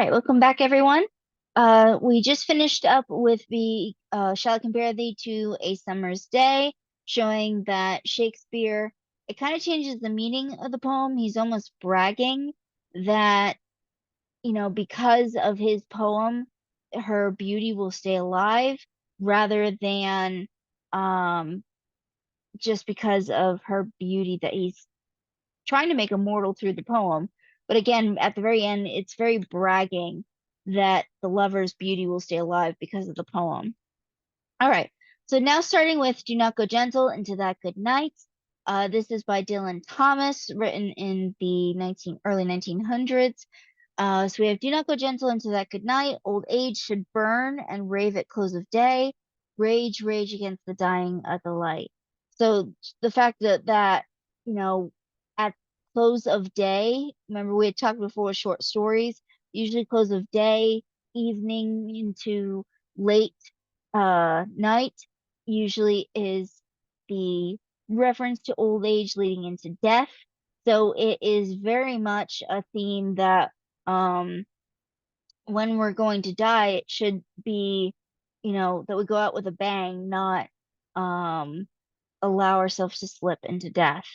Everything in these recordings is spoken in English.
right, welcome back, everyone. We just finished up with the Shall I Compare Thee to a Summer's Day, showing that Shakespeare, it kind of changes the meaning of the poem. He's almost bragging that, because of his poem, her beauty will stay alive rather than um, just because of her beauty that he's trying to make immortal through the poem. But again, at the very end, it's very bragging that the lover's beauty will stay alive because of the poem. All right. So now starting with Do Not Go Gentle Into That Good Night. This is by Dylan Thomas, written in the early 1900s. So we have Do Not Go Gentle Into That Good Night. Old age should burn and rave at close of day. Rage, rage against the dying of the light. So the fact that you know, at close of day, remember we had talked before with short stories, usually close of day, evening into late night usually is the reference to old age leading into death. So it is very much a theme that um when we're going to die, it should be, that we go out with a bang, not um allow ourselves to slip into death.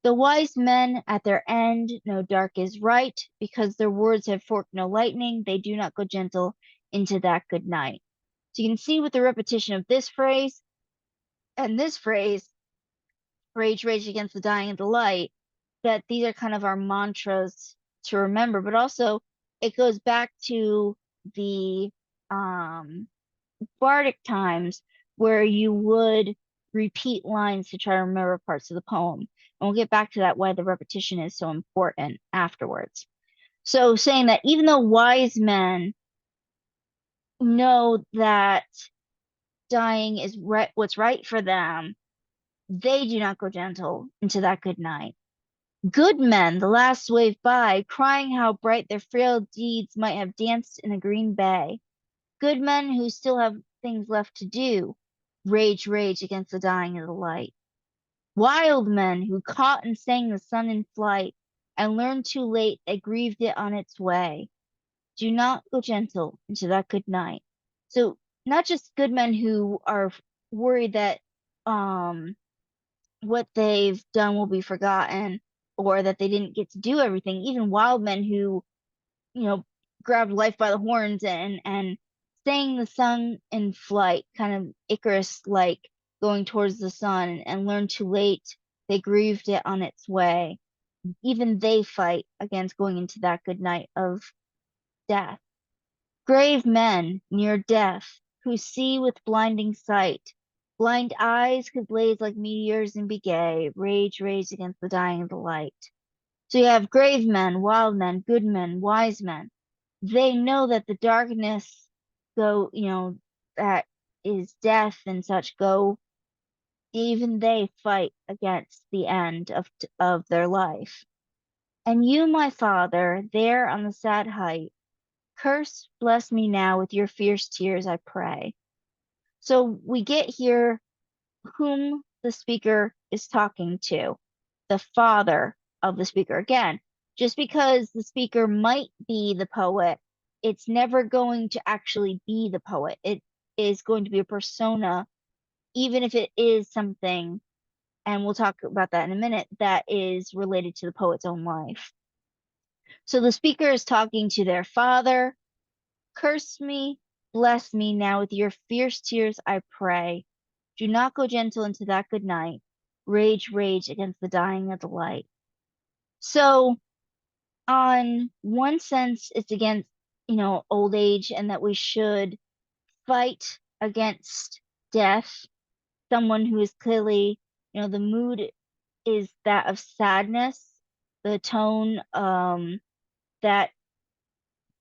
The wise men at their end know dark is right, because their words have forked no lightning, they do not go gentle into that good night. So you can see with the repetition of this phrase and this phrase, rage, rage against the dying of the light, that these are kind of our mantras to remember, but also it goes back to the um, bardic times where you would repeat lines to try to remember parts of the poem. And we'll get back to that, why the repetition is so important afterwards. So saying that even though wise men know that dying is what's right for them, they do not go gentle into that good night. Good men, the last wave by, crying how bright their frail deeds might have danced in a green bay. Good men who still have things left to do, rage, rage against the dying of the light. Wild men who caught and sang the sun in flight, and learned too late they grieved it on its way. Do not go gentle into that good night. So not just good men who are worried that um what they've done will be forgotten or that they didn't get to do everything. Even wild men who, you know, grabbed life by the horns and sang the sun in flight, kind of Icarus like going towards the sun and learned too late. They grieved it on its way. Even they fight against going into that good night of death. Grave men near death, who see with blinding sight. Blind eyes could blaze like meteors and be gay, rage, rage against the dying of the light. So you have grave men, wild men, good men, wise men. They know that the darkness that is death and such even they fight against the end of their life. And you, my father, there on the sad height, curse, bless me now with your fierce tears, I pray. So we get here whom the speaker is talking to, the father of the speaker. Again, just because the speaker might be the poet, it's never going to actually be the poet. It is going to be a persona, even if it is something, and we'll talk about that in a minute, that is related to the poet's own life. So the speaker is talking to their father. Curse me, bless me now with your fierce tears, I pray. Do not go gentle into that good night. Rage, rage against the dying of the light. So, on one sense, it's against, old age and that we should fight against death. Someone who is clearly, the mood is that of sadness, the tone, that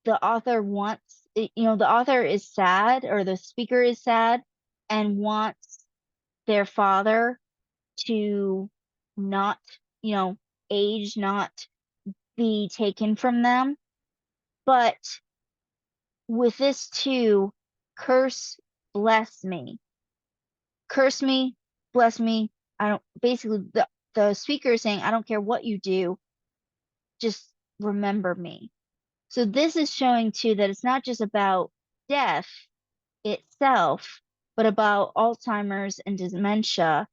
the author wants, the author is sad or the speaker is sad and wants their father to not, age, not be taken from them. But with this too, curse, bless me. Curse me, bless me. I don't, basically, the speaker is saying, I don't care what you do, just remember me. So this is showing too that it's not just about death itself, but about Alzheimer's and dementia.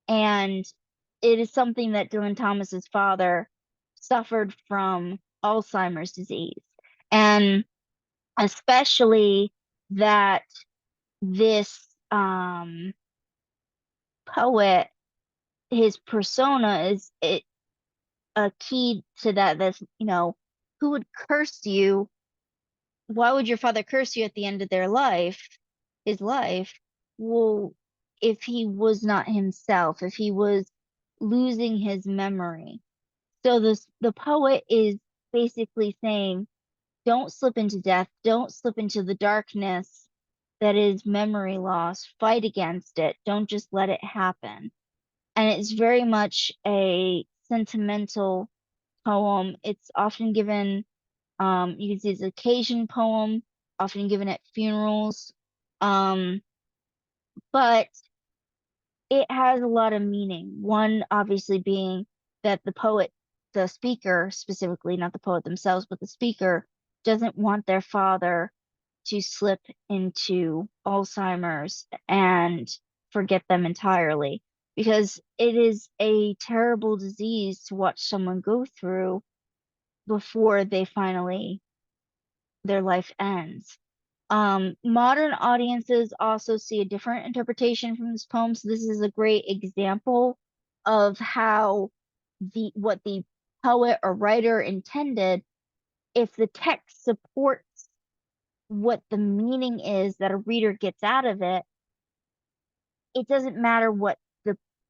And it is something that Dylan Thomas's father suffered from Alzheimer's disease. And especially that this poet, his persona is a key to that. That's, who would curse you? Why would your father curse you at the end of his life? Well, if he was not himself, if he was losing his memory. So the poet is basically saying, don't slip into death, don't slip into the darkness that is memory loss. Fight against it. Don't just let it happen. And it's very much a sentimental poem. It's often given, you can see it's an occasion poem, often given at funerals. Um, but it has a lot of meaning. One obviously being that the poet, the speaker specifically, not the poet themselves, but the speaker doesn't want their father to slip into Alzheimer's and forget them entirely, because it is a terrible disease to watch someone go through before their life ends. Modern audiences also see a different interpretation from this poem. So this is a great example of how what the poet or writer intended. If the text supports what the meaning is that a reader gets out of it, it doesn't matter what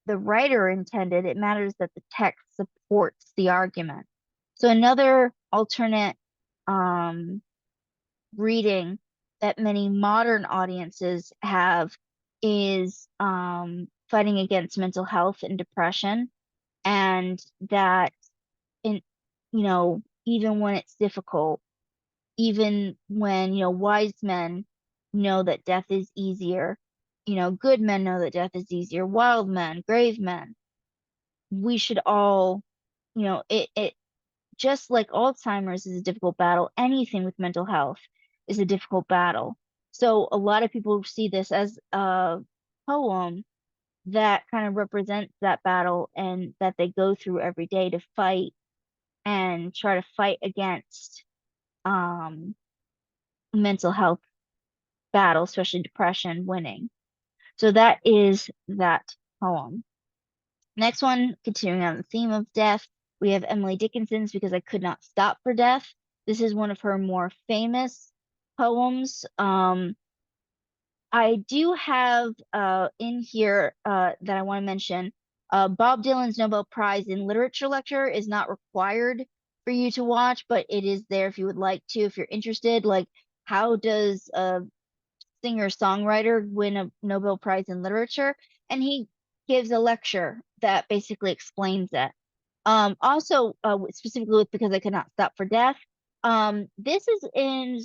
the writer intended. It matters that the text supports the argument. So another alternate um, reading that many modern audiences have is fighting against mental health and depression, and that in even when it's difficult, even when wise men know that death is easier, good men know that death is easier, wild men, grave men, we should all, it just like Alzheimer's is a difficult battle, anything with mental health is a difficult battle. So a lot of people see this as a poem that kind of represents that battle and that they go through every day to fight and try to fight against um, mental health battle, especially depression, winning. So that is that poem. Next one, continuing on the theme of death, we have Emily Dickinson's Because I Could Not Stop for Death. This is one of her more famous poems. I do have in here that I want to mention. Bob Dylan's Nobel Prize in Literature lecture is not required for you to watch, but it is there if you would like to, if you're interested. Like, how does a singer-songwriter win a Nobel Prize in Literature? And he gives a lecture that basically explains it. Also, specifically with Because I Could Not Stop for Death, this is in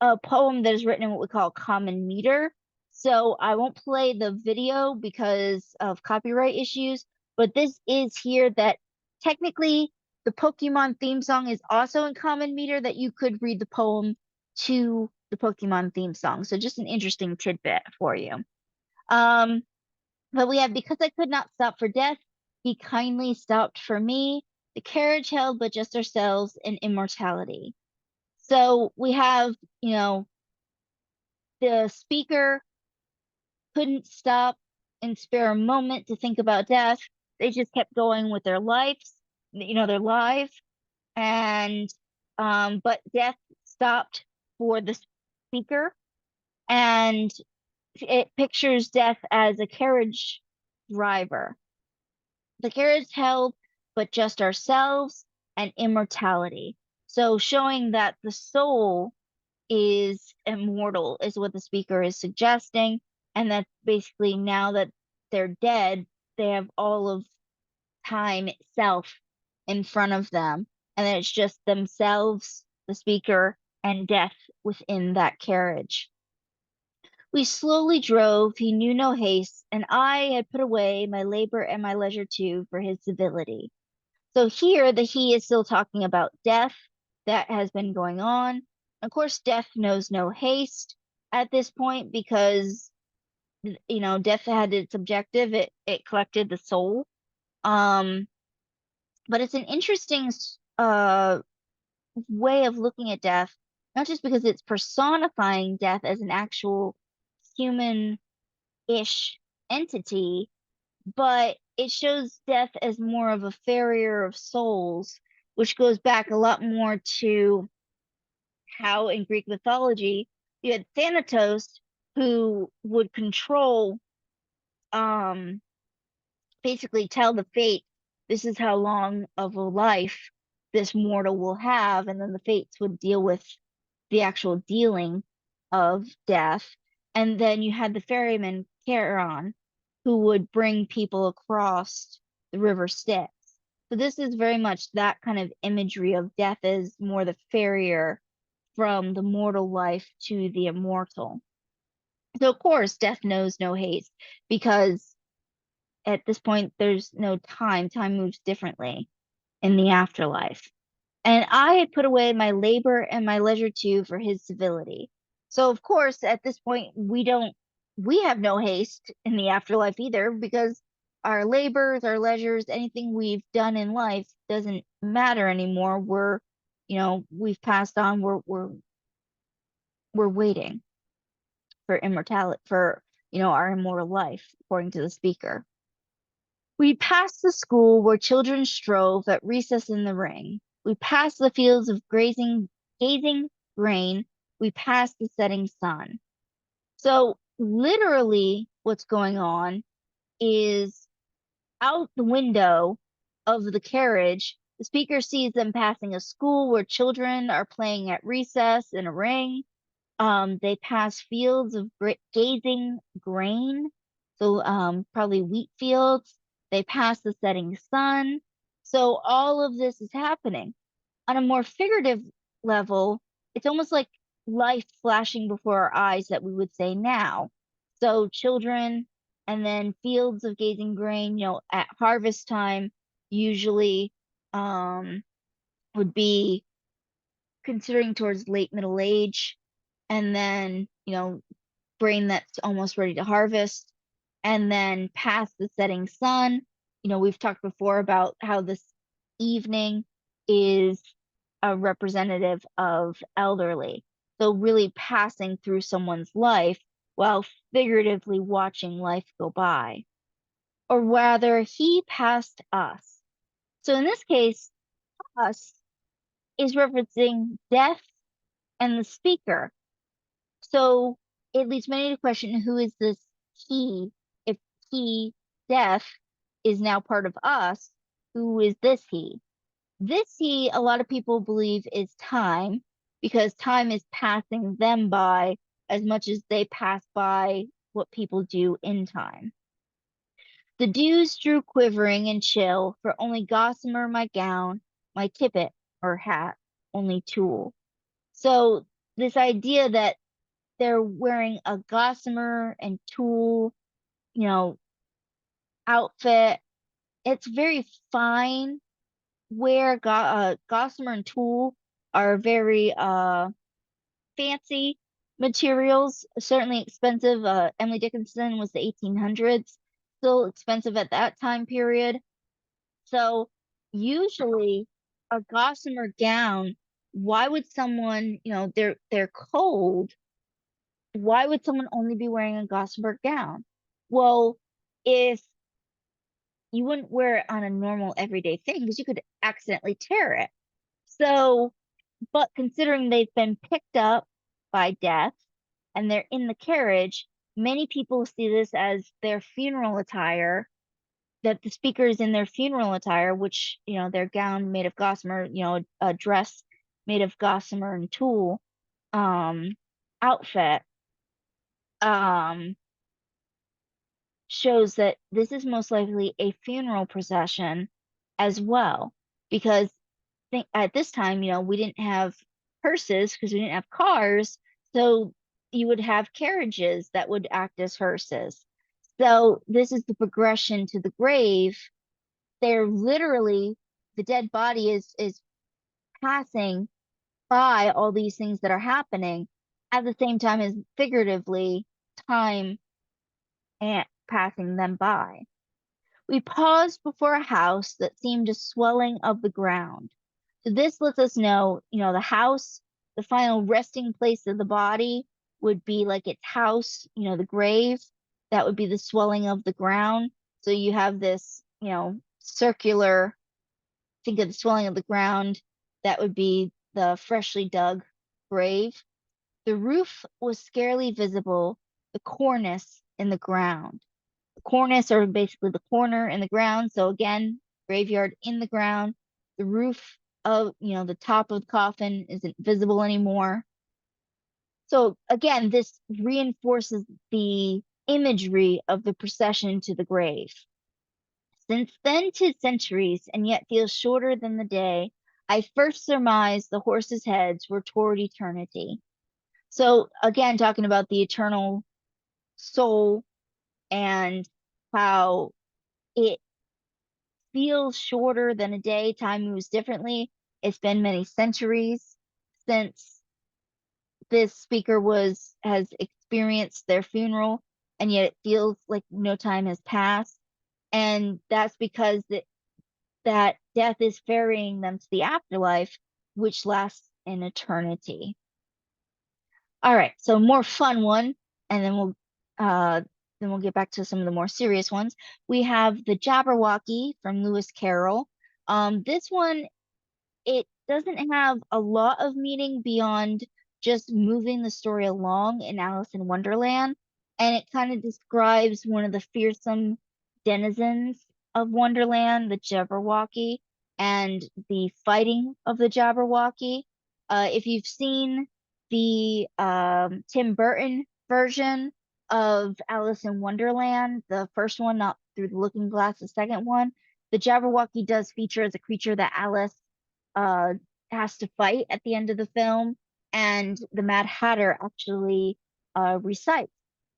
a poem that is written in what we call common meter. So I won't play the video because of copyright issues, but this is here that technically the Pokemon theme song is also in common meter, that you could read the poem to the Pokemon theme song. So just an interesting tidbit for you. But we have Because I Could Not Stop for Death, He Kindly Stopped for Me, The Carriage Held But Just Ourselves, and Immortality. So we have, the speaker couldn't stop and spare a moment to think about death. They just kept going with their lives, their life. And but death stopped for the speaker, and it pictures death as a carriage driver. The carriage held but just ourselves, and immortality. So showing that the soul is immortal is what the speaker is suggesting, and that basically now that they're dead, they have all of time itself in front of them, and that it's just themselves, the speaker, and death within that carriage. We slowly drove, he knew no haste, and I had put away my labor and my leisure too for his civility. So here the he is still talking about death. that has been going on. Of course, death knows no haste at this point because death had its objective. It collected the soul. Um, but it's an interesting way of looking at death, not just because it's personifying death as an actual human-ish entity, but it shows death as more of a farrier of souls, which goes back a lot more to how in Greek mythology you had Thanatos who would control, um, basically tell the fate, this is how long of a life this mortal will have, and then the fates would deal with the actual dealing of death. And then you had the ferryman Charon, who would bring people across the river Styx. So this is very much that kind of imagery of death as more the farrier from the mortal life to the immortal. So of course, death knows no haste because at this point there's no time. Time moves differently in the afterlife. And I had put away my labor and my leisure too for his civility. So of course, at this point, we have no haste in the afterlife either because our labors, our leisures, anything we've done in life doesn't matter anymore. We've passed on. We're waiting for immortality, for, our immortal life, according to the speaker. We passed the school where children strove at recess in the ring. We passed the fields of gazing grain. We passed the setting sun. So literally what's going on is out the window of the carriage, the speaker sees them passing a school where children are playing at recess in a ring. They pass fields of gazing grain, so probably wheat fields. They pass the setting sun. So all of this is happening. On a more figurative level, it's almost like life flashing before our eyes that we would say now. So children and then fields of gazing grain, at harvest time, usually um, would be considering towards late middle age, and then grain that's almost ready to harvest, and then past the setting sun. We've talked before about how this evening is a representative of elderly, so really passing through someone's life while figuratively watching life go by, or rather he passed us. So in this case, us is referencing death and the speaker. So it leads many to question, who is this he? If he, death, is now part of us, who is this he? This he, a lot of people believe, is time, because time is passing them by as much as they pass by what people do in time. The dews drew quivering and chill, for only gossamer my gown, my tippet or hat, only tulle. So this idea that they're wearing a gossamer and tulle, you know, outfit. It's very fine wear. Gossamer and tulle are very fancy materials, certainly expensive. Emily Dickinson was the 1800s, still expensive at that time period. So usually a gossamer gown, why would someone, they're cold, why would someone only be wearing a gossamer gown? Well, if you wouldn't wear it on a normal everyday thing because you could accidentally tear it. So, but considering they've been picked up by death and they're in the carriage, many people see this as their funeral attire, that the speaker is in their funeral attire, which, their gown made of gossamer, a dress made of gossamer and tulle, outfit. Um, shows that this is most likely a funeral procession as well, because at this time, we didn't have hearses because we didn't have cars, so you would have carriages that would act as hearses. So this is the progression to the grave. They're literally, the dead body is passing by all these things that are happening at the same time as figuratively time and passing them by. We paused before a house that seemed a swelling of the ground. So this lets us know, the house, the final resting place of the body would be like its house, the grave. That would be the swelling of the ground. So you have this, circular, think of the swelling of the ground. That would be the freshly dug grave. The roof was scarcely visible, the cornice in the ground. The cornice, or basically the corner in the ground. So again, graveyard in the ground. The roof of, the top of the coffin isn't visible anymore. So again, this reinforces the imagery of the procession to the grave. Since then 'tis centuries, and yet feels shorter than the day, I first surmised the horses' heads were toward eternity. So again, talking about the eternal soul and how it feels shorter than a day. Time moves differently. It's been many centuries since this speaker has experienced their funeral, and yet it feels like no time has passed. And that's because that death is ferrying them to the afterlife, which lasts an eternity. All right, so more fun one, and uh then we'll get back to some of the more serious ones. We have the Jabberwocky from Lewis Carroll. This one, it doesn't have a lot of meaning beyond just moving the story along in Alice in Wonderland, and it kind of describes one of the fearsome denizens of Wonderland, the Jabberwocky, and the fighting of the Jabberwocky. If you've seen the Tim Burton version of Alice in Wonderland, the first one, not through the Looking Glass, the second one, the Jabberwocky does feature as a creature that Alice uh, has to fight at the end of the film, and the Mad Hatter actually recites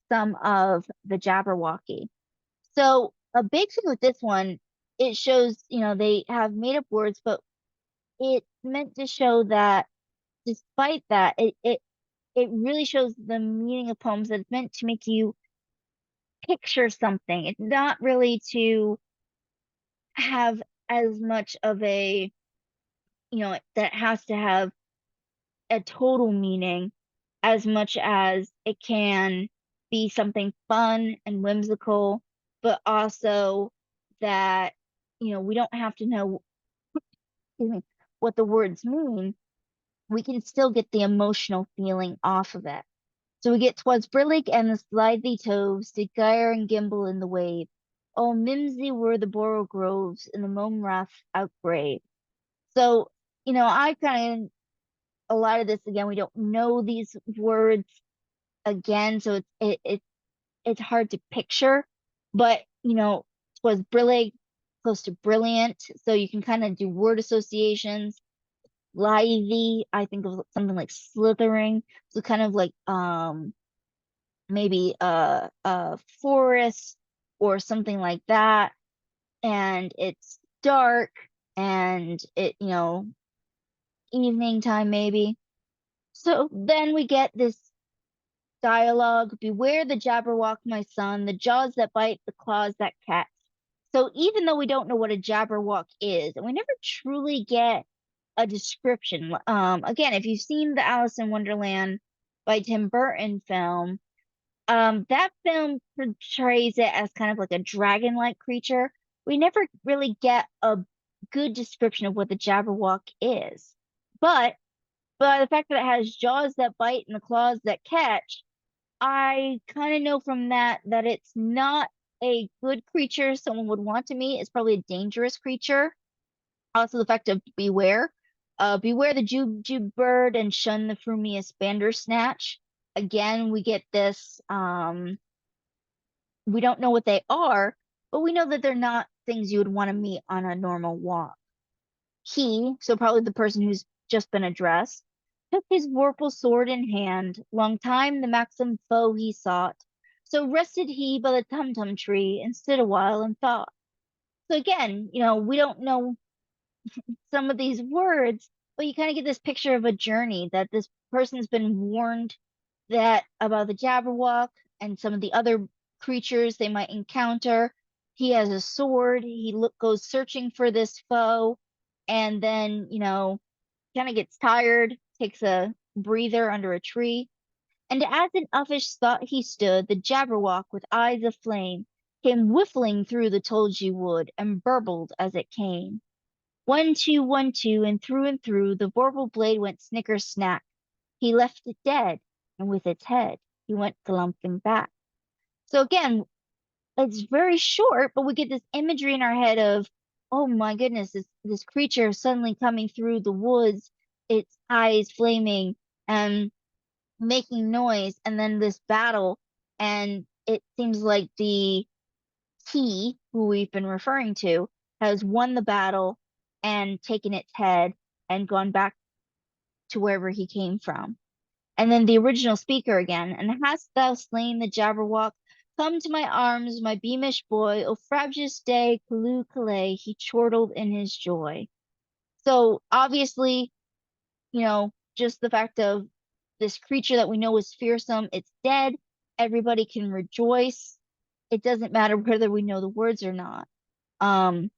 some of the Jabberwocky. So a big thing with this one, it shows, they have made up words, but it's meant to show that despite that, it really shows the meaning of poems, that it's meant to make you picture something. It's not really to have as much of a, that has to have a total meaning as much as it can be something fun and whimsical, but also that, we don't have to know, excuse me, what the words mean. We can still get the emotional feeling off of it. So we get "'Twas brillig and the slithy toves did gyre and gimble in the wave. Oh, mimsy were the boro groves in the mome rath outgrave." So, I kind of, a lot of this, again, we don't know these words again, so it's hard to picture, but "'twas brillig, close to brilliant, so you can kind of do word associations. Lively, I think of something like slithering, so kind of like maybe a forest or something like that, and it's dark, and it, evening time maybe. So then we get this dialogue: "Beware the Jabberwock, my son, the jaws that bite, the claws that catch." So even though we don't know what a Jabberwock is, and we never truly get a description, again, if you've seen the Alice in Wonderland by Tim Burton film, that film portrays it as kind of like a dragon-like creature. We never really get a good description of what the Jabberwock is. But by the fact that it has jaws that bite and the claws that catch, I kind of know from that it's not a good creature someone would want to meet. It's probably a dangerous creature. Also, the fact of beware. Beware the jube bird and shun the frumious bandersnatch. Again, we get this. We don't know what they are, but we know that they're not things you would want to meet on a normal walk. He, so probably the person who's just been addressed, took his vorpal sword in hand. Long time the maxim foe he sought. So rested he by the tum-tum tree and stood a while in thought. So again, we don't know some of these words, Well, you kind of get this picture of a journey that this person's been warned that about the Jabberwock and some of the other creatures they might encounter. He has a sword. Goes searching for this foe, and then, kind of gets tired, takes a breather under a tree. And as in uffish thought he stood, the Jabberwock with eyes of flame came whiffling through the tulgey wood and burbled as it came. 1, 2, 1, 2, and through, the vorpal blade went snicker snack. He left it dead, and with its head, he went glumping back. So again, it's very short, but we get this imagery in our head of, oh my goodness, this creature suddenly coming through the woods, its eyes flaming and making noise, and then this battle, and it seems like he, who we've been referring to, has won the battle and taken its head and gone back to wherever he came from. And then the original speaker again, and hast thou slain the Jabberwock? Come to my arms, my beamish boy, O frabjous day, Callooh Callay, he chortled in his joy. So obviously, just the fact of this creature that we know is fearsome, it's dead. Everybody can rejoice. It doesn't matter whether we know the words or not. Um,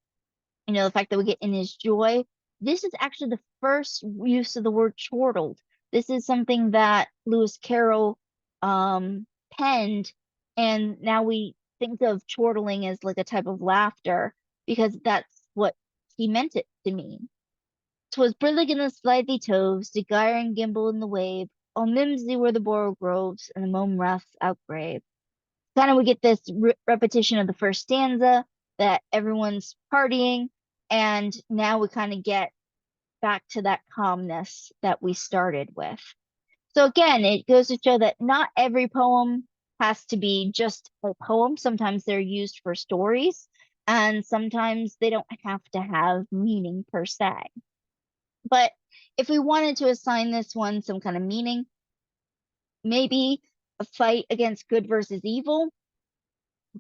the fact that we get in his joy. This is actually the first use of the word chortled. This is something that Lewis Carroll penned, and now we think of chortling as like a type of laughter because that's what he meant it to mean. 'Twas brillig in the slithy toves, de gyre and gimble in the wave, all mimsy were the borough groves, and the mome raths outgrave. Kind of we get this repetition of the first stanza that everyone's partying, and now we kind of get back to that calmness that we started with. So again, it goes to show that not every poem has to be just a poem. Sometimes they're used for stories, and sometimes they don't have to have meaning per se. But if we wanted to assign this one some kind of meaning, maybe a fight against good versus evil,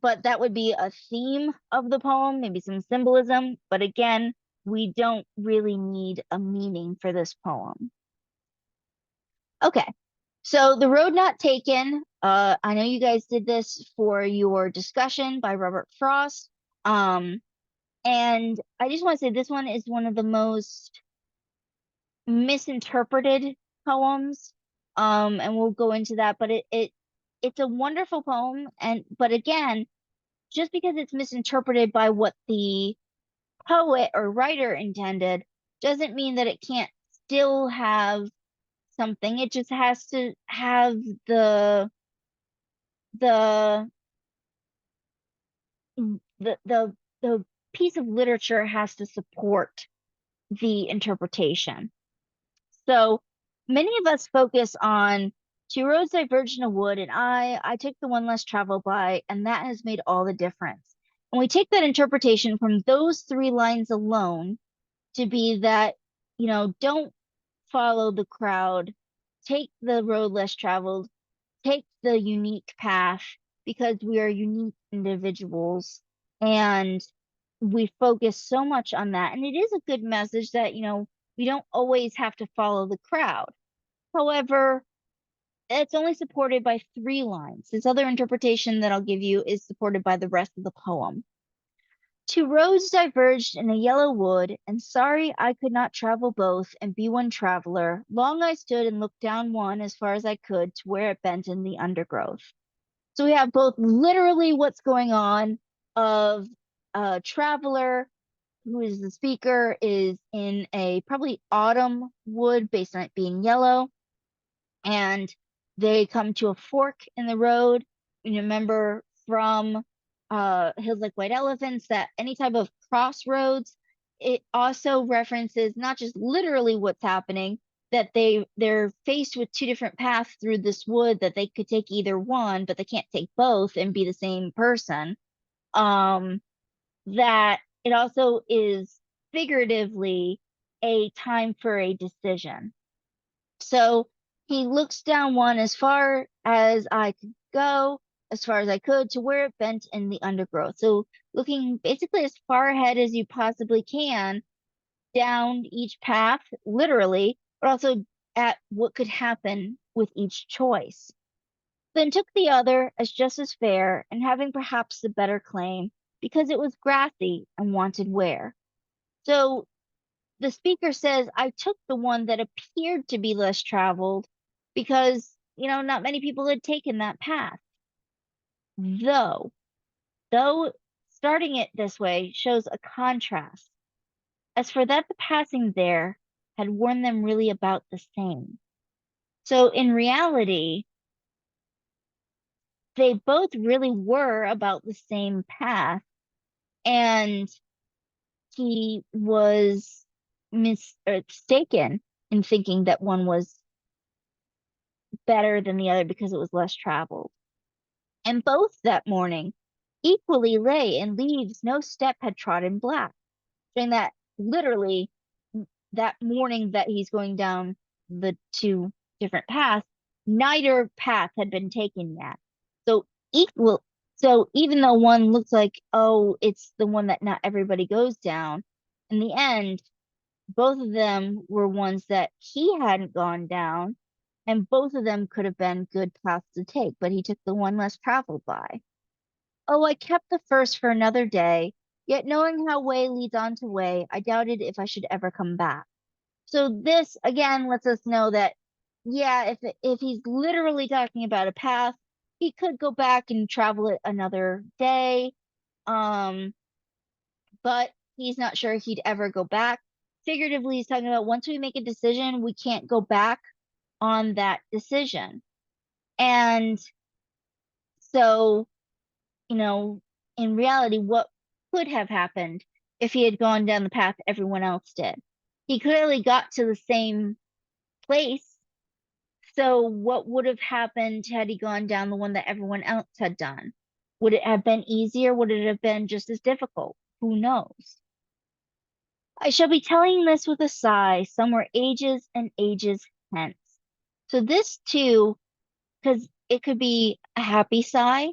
but that would be a theme of the poem, maybe some symbolism. But again, we don't really need a meaning for this poem. Okay, so The Road Not Taken, I know you guys did this for your discussion by Robert Frost. And I just want to say this one is one of the most misinterpreted poems. And we'll go into that, but it's a wonderful poem. But again, just because it's misinterpreted by what the poet or writer intended doesn't mean that it can't still have something. It just has to have the the piece of literature has to support the interpretation. So many of us focus on two roads diverge in a wood, and I took the one less traveled by, and that has made all the difference. And we take that interpretation from those 3 lines alone to be that, don't follow the crowd, take the road less traveled, take the unique path because we are unique individuals, and we focus so much on that. And it is a good message that, we don't always have to follow the crowd. However, it's only supported by 3 lines. This other interpretation that I'll give you is supported by the rest of the poem. 2 roads diverged in a yellow wood, and sorry I could not travel both and be one traveler. Long I stood and looked down one as far as I could to where it bent in the undergrowth. So we have both literally what's going on of a traveler who is the speaker is in a probably autumn wood based on it being yellow, and they come to a fork in the road. You remember from Hills Like White Elephants that any type of crossroads, it also references not just literally what's happening, that they're faced with 2 different paths through this wood that they could take either one, but they can't take both and be the same person. That it also is figuratively a time for a decision. So he looks down one as far as I could go, as far as I could, to where it bent in the undergrowth. So looking basically as far ahead as you possibly can down each path, literally, but also at what could happen with each choice. Then took the other as just as fair and having perhaps the better claim because it was grassy and wanted wear. So the speaker says, I took the one that appeared to be less traveled because, not many people had taken that path. Though, though starting it this way shows a contrast. As for that, the passing there had warned them really about the same. So in reality, they both really were about the same path, and he was mistaken in thinking that one was better than the other because it was less traveled. And both that morning equally lay in leaves no step had trodden black, saying that literally that morning that he's going down the two different paths, neither path had been taken yet. So equal, so even though one looks like, oh, it's the one that not everybody goes down, in the end, both of them were ones that he hadn't gone down, and both of them could have been good paths to take, but he took the one less traveled by. Oh, I kept the first for another day, yet knowing how way leads on to way, I doubted if I should ever come back. So this again lets us know that, yeah, if he's literally talking about a path, he could go back and travel it another day. Um, but he's not sure he'd ever go back. Figuratively, he's talking about once we make a decision, we can't go back on that decision. And so, you know, in reality, what could have happened if he had gone down the path everyone else did? He clearly got to the same place. So what would have happened had he gone down the one that everyone else had done? Would it have been easier? Would it have been just as difficult? Who knows? I shall be telling this with a sigh, somewhere ages and ages hence. So this too, because it could be a happy sigh,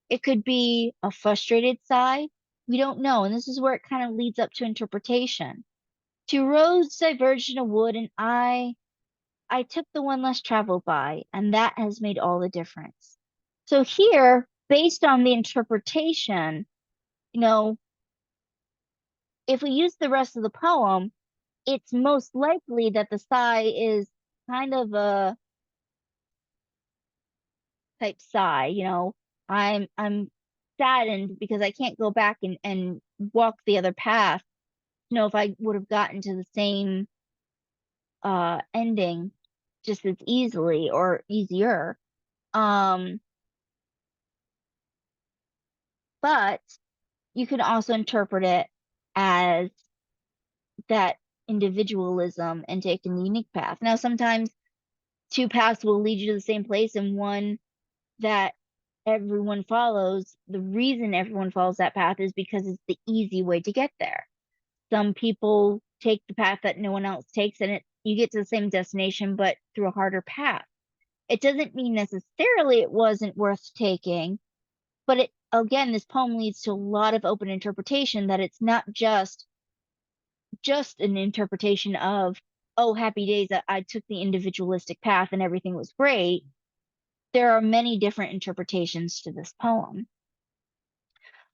it could be a frustrated sigh. We don't know. And this is where it kind of leads up to interpretation. Two roads diverged in a wood, and I took the one less traveled by, and that has made all the difference. So here, based on the interpretation, you know, if we use the rest of the poem, it's most likely that the sigh is kind of a type sigh, I'm saddened because I can't go back and walk the other path. If I would have gotten to the same ending just as easily or easier. Um, but you can also interpret it as that individualism and taking the unique path. Now, sometimes two paths will lead you to the same place, and one that everyone follows, the reason everyone follows that path is because it's the easy way to get there. Some people take the path that no one else takes, and you get to the same destination, but through a harder path. It doesn't mean necessarily it wasn't worth taking, but it again, this poem leads to a lot of open interpretation that it's not just an interpretation of, oh, happy days, I took the individualistic path and everything was great. There are many different interpretations to this poem.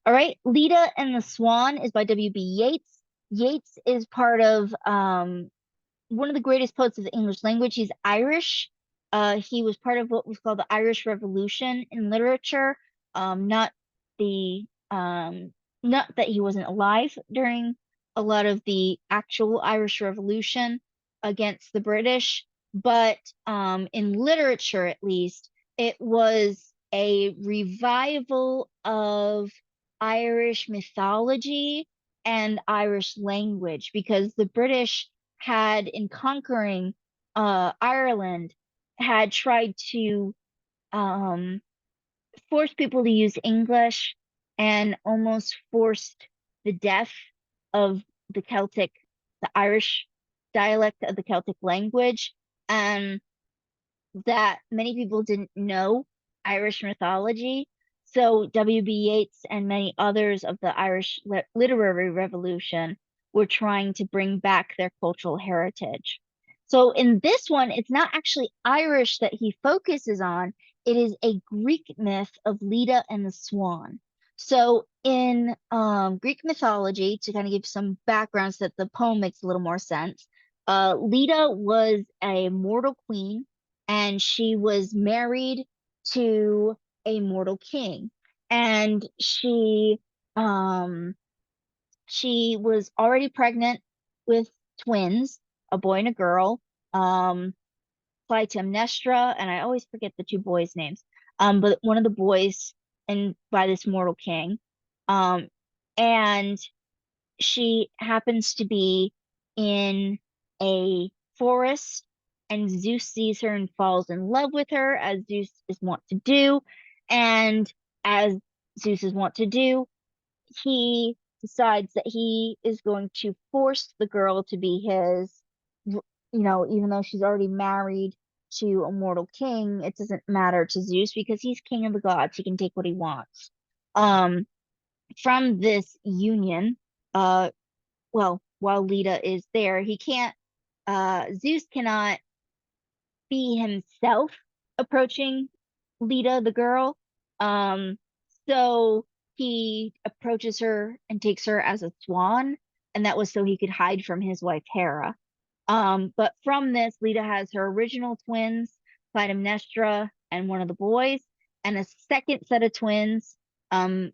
All right, Leda and the Swan is by W.B. Yeats. Yeats is part of one of the greatest poets of the English language. He's Irish. He was part of what was called the Irish Revolution in literature. Not the not that he wasn't alive during a lot of the actual Irish Revolution against the British, but in literature at least, it was a revival of Irish mythology and Irish language because the British had, in conquering Ireland, had tried to um, force people to use English and almost forced the death of the Irish dialect of the Celtic language, and that many people didn't know Irish mythology. So W.B. Yeats and many others of the Irish literary revolution were trying to bring back their cultural heritage. So in this one, it's not actually Irish that he focuses on. It is a Greek myth of Leda and the Swan. So in Greek mythology, to kind of give some background so that the poem makes a little more sense, Leda was a mortal queen, and she was married to a mortal king. And um, she was already pregnant with twins, a boy and a girl, um, Clytemnestra, and I always forget the two boys' names. But one of the boys and by this mortal king. Um, and she happens to be in a forest, and Zeus sees her and falls in love with her, as Zeus is wont to do. And as Zeus is wont to do, he decides that he is going to force the girl to be his, even though she's already married to a mortal king, it doesn't matter to Zeus because he's king of the gods. He can take what he wants. Um, from this union, uh, well, while Leda is there, Zeus cannot be himself approaching Leda, the girl. Um, so he approaches her and takes her as a swan, and that was so he could hide from his wife Hera. But from this, Leda has her original twins, Clytemnestra and one of the boys, and a second set of twins. Um,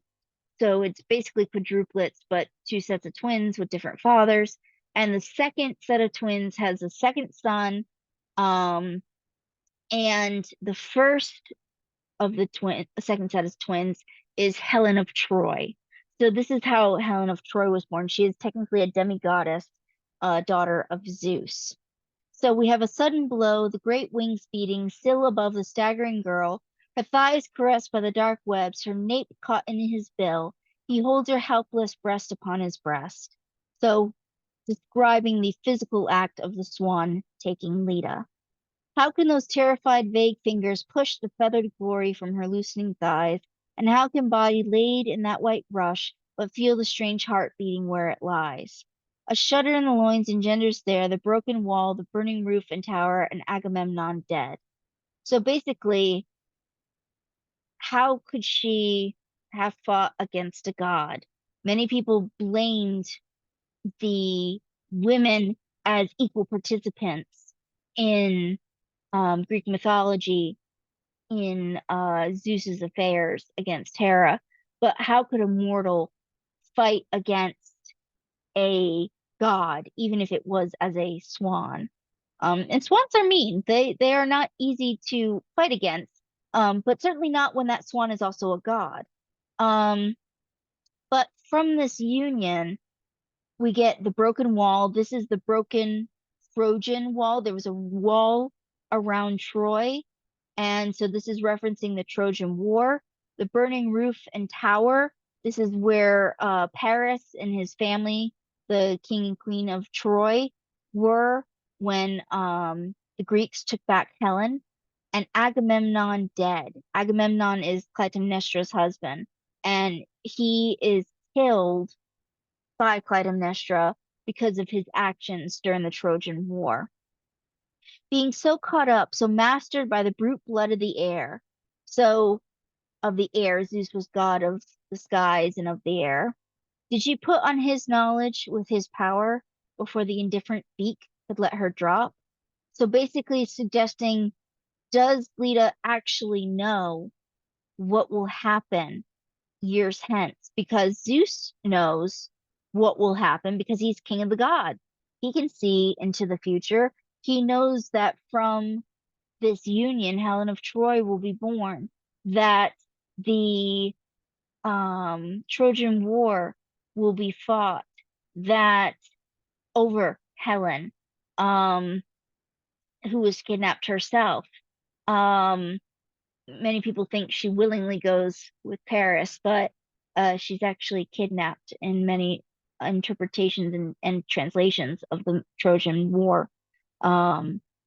so it's basically quadruplets, but two sets of twins with different fathers. And the second set of twins has a second son. Um, and the first of the second set of twins is Helen of Troy. So this is how Helen of Troy was born. She is technically a demigoddess, daughter of Zeus. So we have a sudden blow, the great wings beating still above the staggering girl, her thighs caressed by the dark webs, her nape caught in his bill. He holds her helpless breast upon his breast. So describing the physical act of the swan taking Leda. How can those terrified, vague fingers push the feathered glory from her loosening thighs? And how can body laid in that white rush but feel the strange heart beating where it lies? A shudder in the loins engenders there the broken wall, the burning roof and tower, and Agamemnon dead. So basically, how could she have fought against a god? Many people blamed the women as equal participants in Greek mythology in Zeus's affairs against Hera. But how could a mortal fight against a god, even if it was as a swan? And swans are mean. They are not easy to fight against. But certainly not when that swan is also a god. Um, but from this union, we get the broken wall. This is the broken Trojan wall. There was a wall around Troy, and so this is referencing the Trojan War. The burning roof and tower. This is where Paris and his family, the king and queen of Troy, were when the Greeks took back Helen. And Agamemnon dead. Agamemnon is Clytemnestra's husband, and he is killed by Clytemnestra because of his actions during the Trojan War. Being so caught up, so mastered by the brute blood of the air. So, of the air, Zeus was god of the skies and of the air. Did she put on his knowledge with his power before the indifferent beak could let her drop? So basically suggesting, does Leda actually know what will happen years hence? Because Zeus knows what will happen because he's king of the gods. He can see into the future. He knows that from this union, Helen of Troy will be born, that the Trojan War will be fought, that over Helen, um, who was kidnapped herself. Um, Many people think she willingly goes with Paris, but she's actually kidnapped in many interpretations and translations of the Trojan War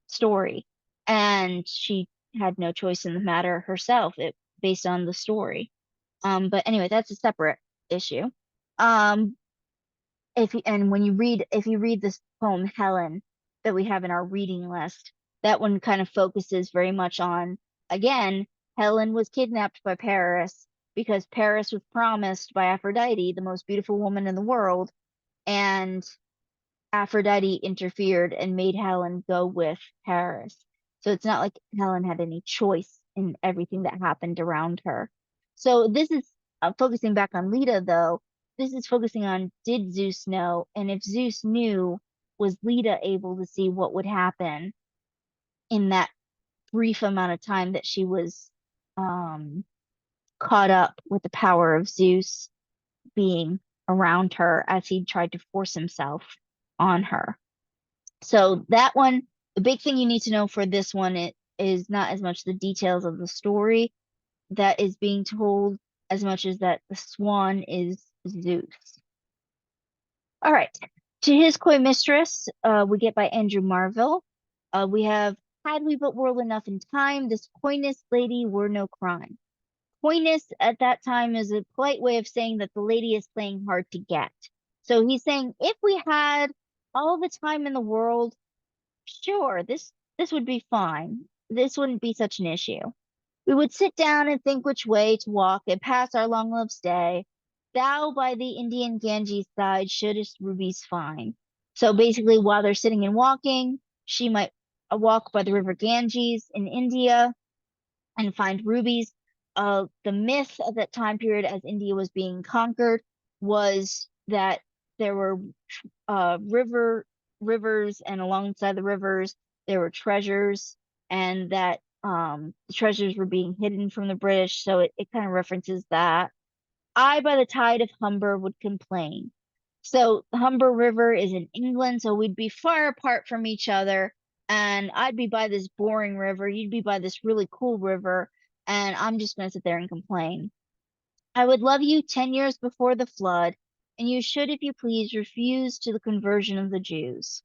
story. And she had no choice in the matter herself, based on the story. But anyway, that's a separate issue. Um, and when if you read this poem Helen that we have in our reading list, that one kind of focuses very much on, again, Helen was kidnapped by Paris because Paris was promised by Aphrodite, the most beautiful woman in the world, and Aphrodite interfered and made Helen go with Paris. So it's not like Helen had any choice in everything that happened around her. So this is focusing back on Leda, though. This is focusing on, did Zeus know? And if Zeus knew, was Leda able to see what would happen in that brief amount of time that she was um, caught up with the power of Zeus being around her as he tried to force himself on her? So that one, the big thing you need to know for this one, it is not as much the details of the story that is being told as much as that the swan is Zeus. All right. To His Coy Mistress, we get by Andrew Marvell. We have, had we but whirled enough in time, this coyness lady were no crime. Coyness at that time is a polite way of saying that the lady is playing hard to get. So he's saying, if we had all the time in the world, sure, this would be fine. This wouldn't be such an issue. We would sit down and think which way to walk and pass our long loved stay. Thou by the Indian Ganges side shouldest rubies find. So basically, while they're sitting and walking, she might walk by the river Ganges in India and find rubies. The myth of that time period, as India was being conquered, was that there were rivers, and alongside the rivers there were treasures, and that the treasures were being hidden from the British. So it kind of references that. I by the tide of Humber would complain. So the Humber River is in England, so we'd be far apart from each other, and I'd be by this boring river, you'd be by this really cool river, and I'm just gonna sit there and complain. I would love you 10 years before the flood, and you should, if you please, refuse to the conversion of the Jews.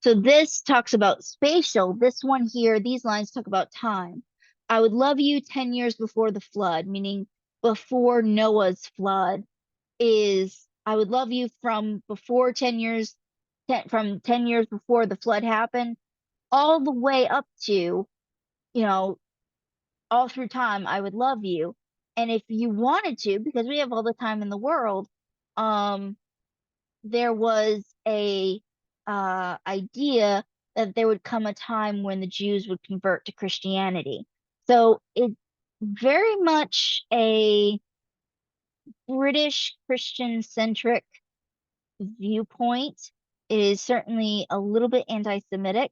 So this talks about spatial. This one here, these lines talk about time. I would love you 10 years before the flood, meaning before Noah's flood, is I would love you from before 10 years, from 10 years before the flood happened, all the way up to, you know, all through time, I would love you. And if you wanted to, because we have all the time in the world, um, there was a idea that there would come a time when the Jews would convert to Christianity. So it's very much a British Christian centric viewpoint. It is certainly a little bit anti-Semitic,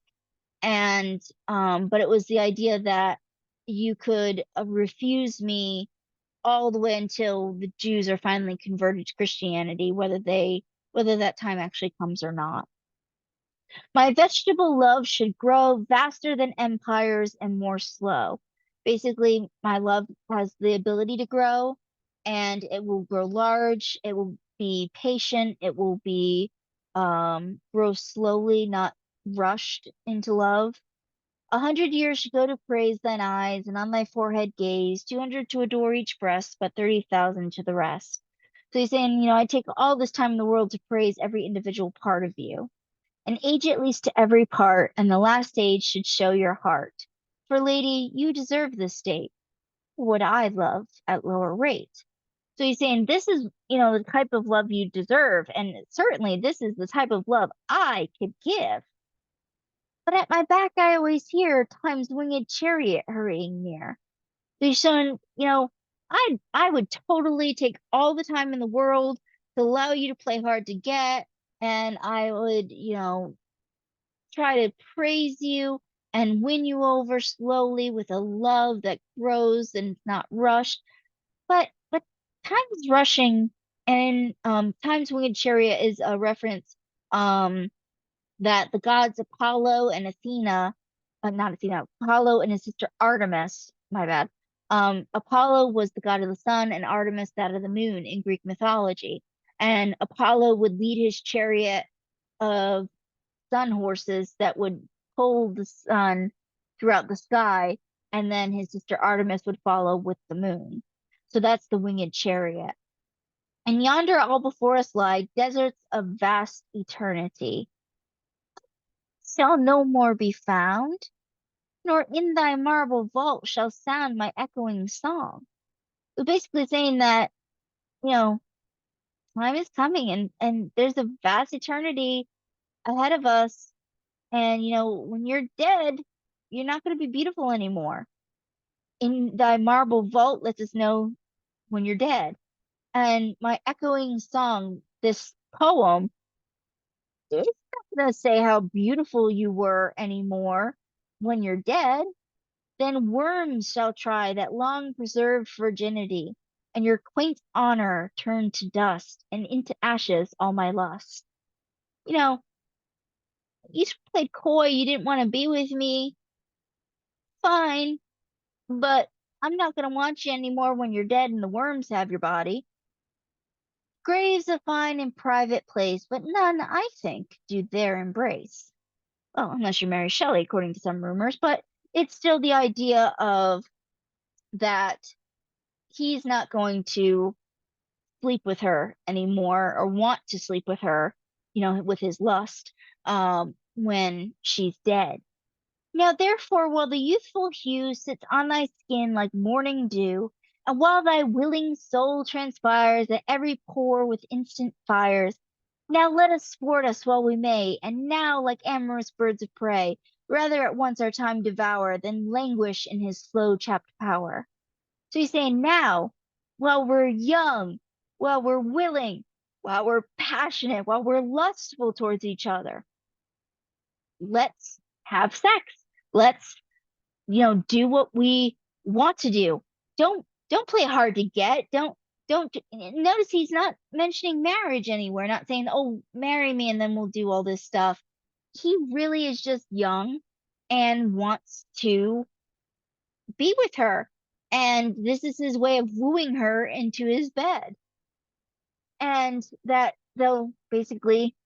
and but it was the idea that you could refuse me all the way until the Jews are finally converted to Christianity, whether that time actually comes or not. My vegetable love should grow vaster than empires and more slow. Basically, my love has the ability to grow, and it will grow large. It will be patient. It will be grow slowly, not rushed into love. 100 years should go to praise thine eyes, and on thy forehead gaze. 200 to adore each breast, but 30,000 to the rest. So he's saying, I take all this time in the world to praise every individual part of you. An age at least to every part, and the last age should show your heart. For lady, you deserve this state. What I love at lower rate. So he's saying this is, the type of love you deserve, and certainly this is the type of love I could give. But at my back I always hear time's winged chariot hurrying near. So he's showing, I would totally take all the time in the world to allow you to play hard to get, and I would, try to praise you and win you over slowly with a love that grows and not rushed. But time is rushing, and time's winged chariot is a reference that the gods Apollo and Athena, not Athena, Apollo and his sister Artemis, my bad. Apollo was the god of the sun, and Artemis that of the moon in Greek mythology. And Apollo would lead his chariot of sun horses that would pull the sun throughout the sky, and then his sister Artemis would follow with the moon. So that's the winged chariot. And yonder all before us lie deserts of vast eternity. Shall no more be found, nor in thy marble vault shall sound my echoing song. So basically saying that, you know, time is coming and there's a vast eternity ahead of us. And, when you're dead, you're not going to be beautiful anymore. In thy marble vault lets us know when you're dead. And my echoing song, this poem, is not going to say how beautiful you were anymore when you're dead. Then worms shall try that long preserved virginity, and your quaint honor turn to dust, and into ashes all my lust. You know, you played coy, you didn't want to be with me. Fine, but I'm not gonna want you anymore when you're dead and the worms have your body. Graves a fine and private place, but none, I think, do there embrace. Well, unless you marry Shelley, according to some rumors, but it's still the idea of that he's not going to sleep with her anymore or want to sleep with her, with his lust, when she's dead. Now therefore, while the youthful hue sits on thy skin like morning dew, and while thy willing soul transpires at every pore with instant fires, now let us sport us while we may, and now, like amorous birds of prey, rather at once our time devour than languish in his slow chapped power. So he's saying now, while we're young, while we're willing, while we're passionate, while we're lustful towards each other, let's have sex. Let's, do what we want to do. Don't play hard to get. Don't notice he's not mentioning marriage anywhere, not saying, "Oh, marry me and then we'll do all this stuff." He really is just young and wants to be with her. And this is his way of wooing her into his bed. And that they'll basically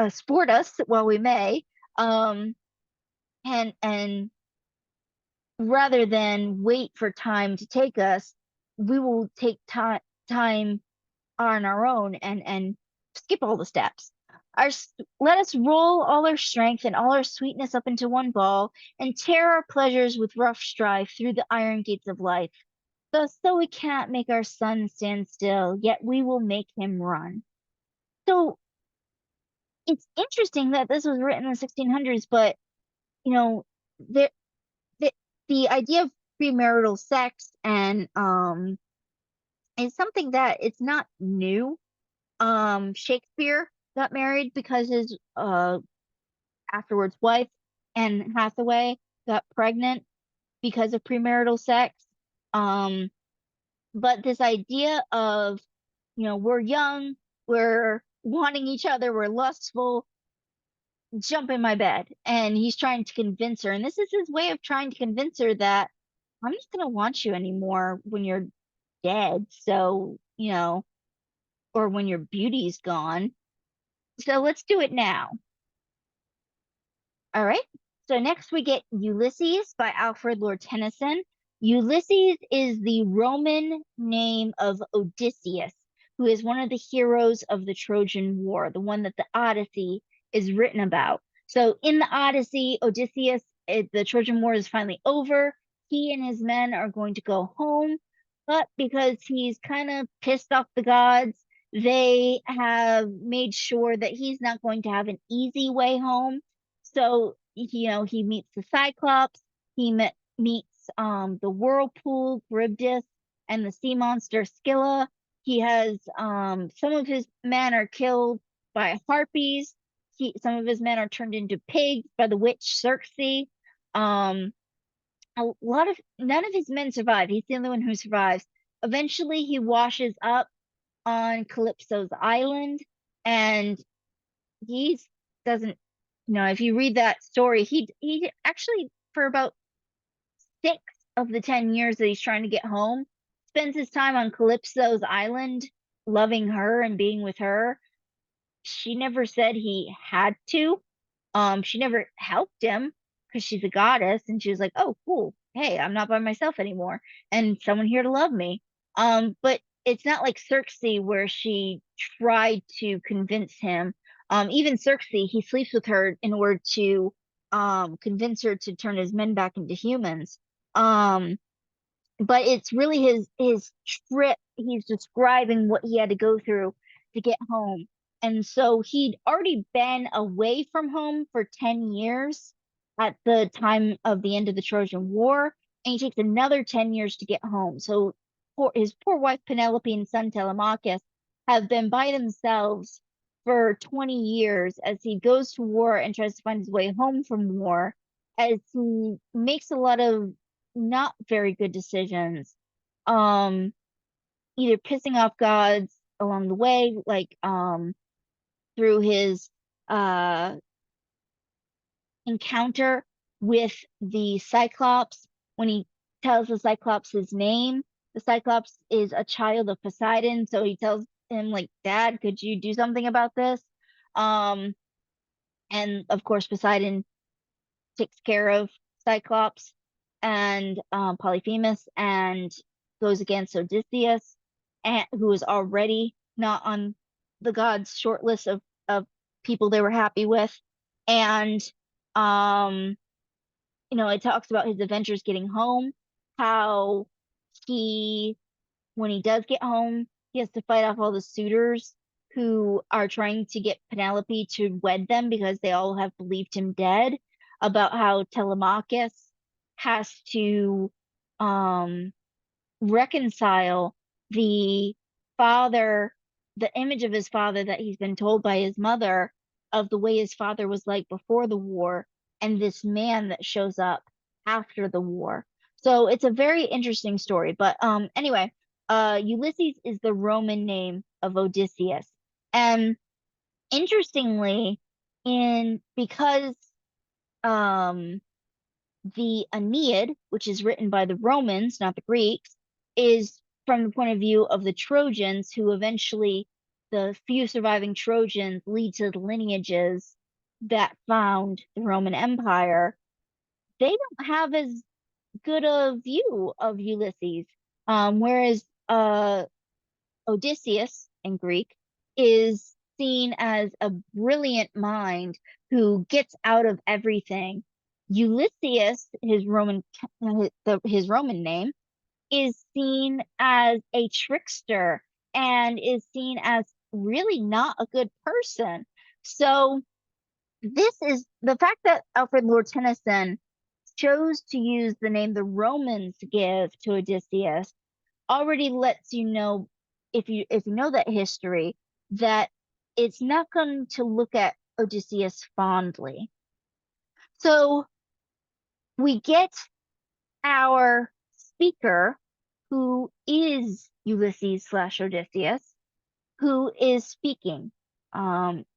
sport us while we may. Um, and rather than wait for time to take us, we will take time on our own and skip all the steps. Let us roll all our strength and all our sweetness up into one ball and tear our pleasures with rough strife through the iron gates of life. Thus, though we can't make our sun stand still, yet we will make him run. So it's interesting that this was written in the 1600s, but you know, there the, the idea of premarital sex and is something that it's not new. Shakespeare got married because his afterwards wife, Anne Hathaway, got pregnant because of premarital sex. Um, but this idea of, we're young, we're wanting each other, we're lustful, jump in my bed. And he's trying to convince her. And this is his way of trying to convince her that I'm just gonna want you anymore when you're dead. So, or when your beauty's gone. So let's do it now. All right. So next we get Ulysses by Alfred Lord Tennyson. Ulysses is the Roman name of Odysseus, who is one of the heroes of the Trojan War, the one that the Odyssey is written about. So in the Odyssey, Odysseus, the Trojan War is finally over. He and his men are going to go home, but because he's kind of pissed off the gods, they have made sure that he's not going to have an easy way home. So, he meets the Cyclops, meets the Whirlpool, Charybdis, and the sea monster Scylla. He has some of his men are killed by harpies. Some of his men are turned into pigs by the witch Circe. Um, none of his men survive. He's the only one who survives. Eventually, he washes up on Calypso's island, and he doesn't. If you read that story, he actually for about 6 of the 10 years that he's trying to get home, spends his time on Calypso's island, loving her and being with her. She never said he had to. She never helped him because she's a goddess, and she was like, "Oh, cool. Hey, I'm not by myself anymore, and someone here to love me." But it's not like Cersei where she tried to convince him. Even Cersei, he sleeps with her in order to convince her to turn his men back into humans. Um, but it's really his trip. He's describing what he had to go through to get home. And so he'd already been away from home for 10 years at the time of the end of the Trojan War, and he takes another 10 years to get home. So his poor wife Penelope and son Telemachus have been by themselves for 20 years as he goes to war and tries to find his way home from war, as he makes a lot of not very good decisions. Um, Either pissing off gods along the way, like through his uh encounter with the Cyclops when he tells the Cyclops his name. The Cyclops is a child of Poseidon, so he tells him like, "Dad, could you do something about this?" Um, and of course Poseidon takes care of Cyclops and Polyphemus and goes against Odysseus, and who is already not on the gods' short list of people they were happy with. And um, it talks about his adventures getting home, how he when he does get home, he has to fight off all the suitors who are trying to get Penelope to wed them because they all have believed him dead, about how Telemachus has to um reconcile the father, the image of his father that he's been told by his mother of the way his father was like before the war, and this man that shows up after the war. So it's a very interesting story. But anyway, Ulysses is the Roman name of Odysseus. And interestingly, in because um the Aeneid, which is written by the Romans, not the Greeks, is from the point of view of the Trojans, who eventually, the few surviving Trojans, lead to the lineages that found the Roman Empire. They don't have as good a view of Ulysses, whereas Odysseus in Greek is seen as a brilliant mind who gets out of everything. Ulysses, his Roman name, is seen as a trickster and is seen as really not a good person. So this is the fact that Alfred Lord Tennyson chose to use the name the Romans give to Odysseus already lets you know, if you know that history, that it's not going to look at Odysseus fondly. So we get our speaker, who is Ulysses slash Odysseus, who is speaking.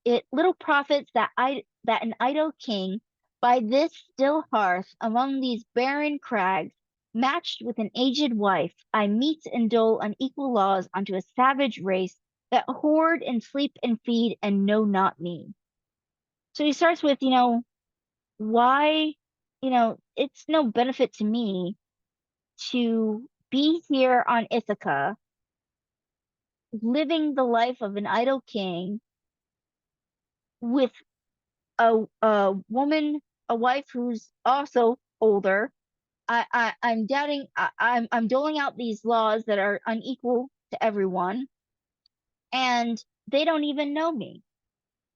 It little profits that an idle king by this still hearth among these barren crags, matched with an aged wife, I meet and dole unequal laws unto a savage race that hoard and sleep and feed and know not me. So he starts with, why, it's no benefit to me to be here on Ithaca, living the life of an idle king with a woman, a wife who's also older. I'm doubting. I'm doling out these laws that are unequal to everyone, and they don't even know me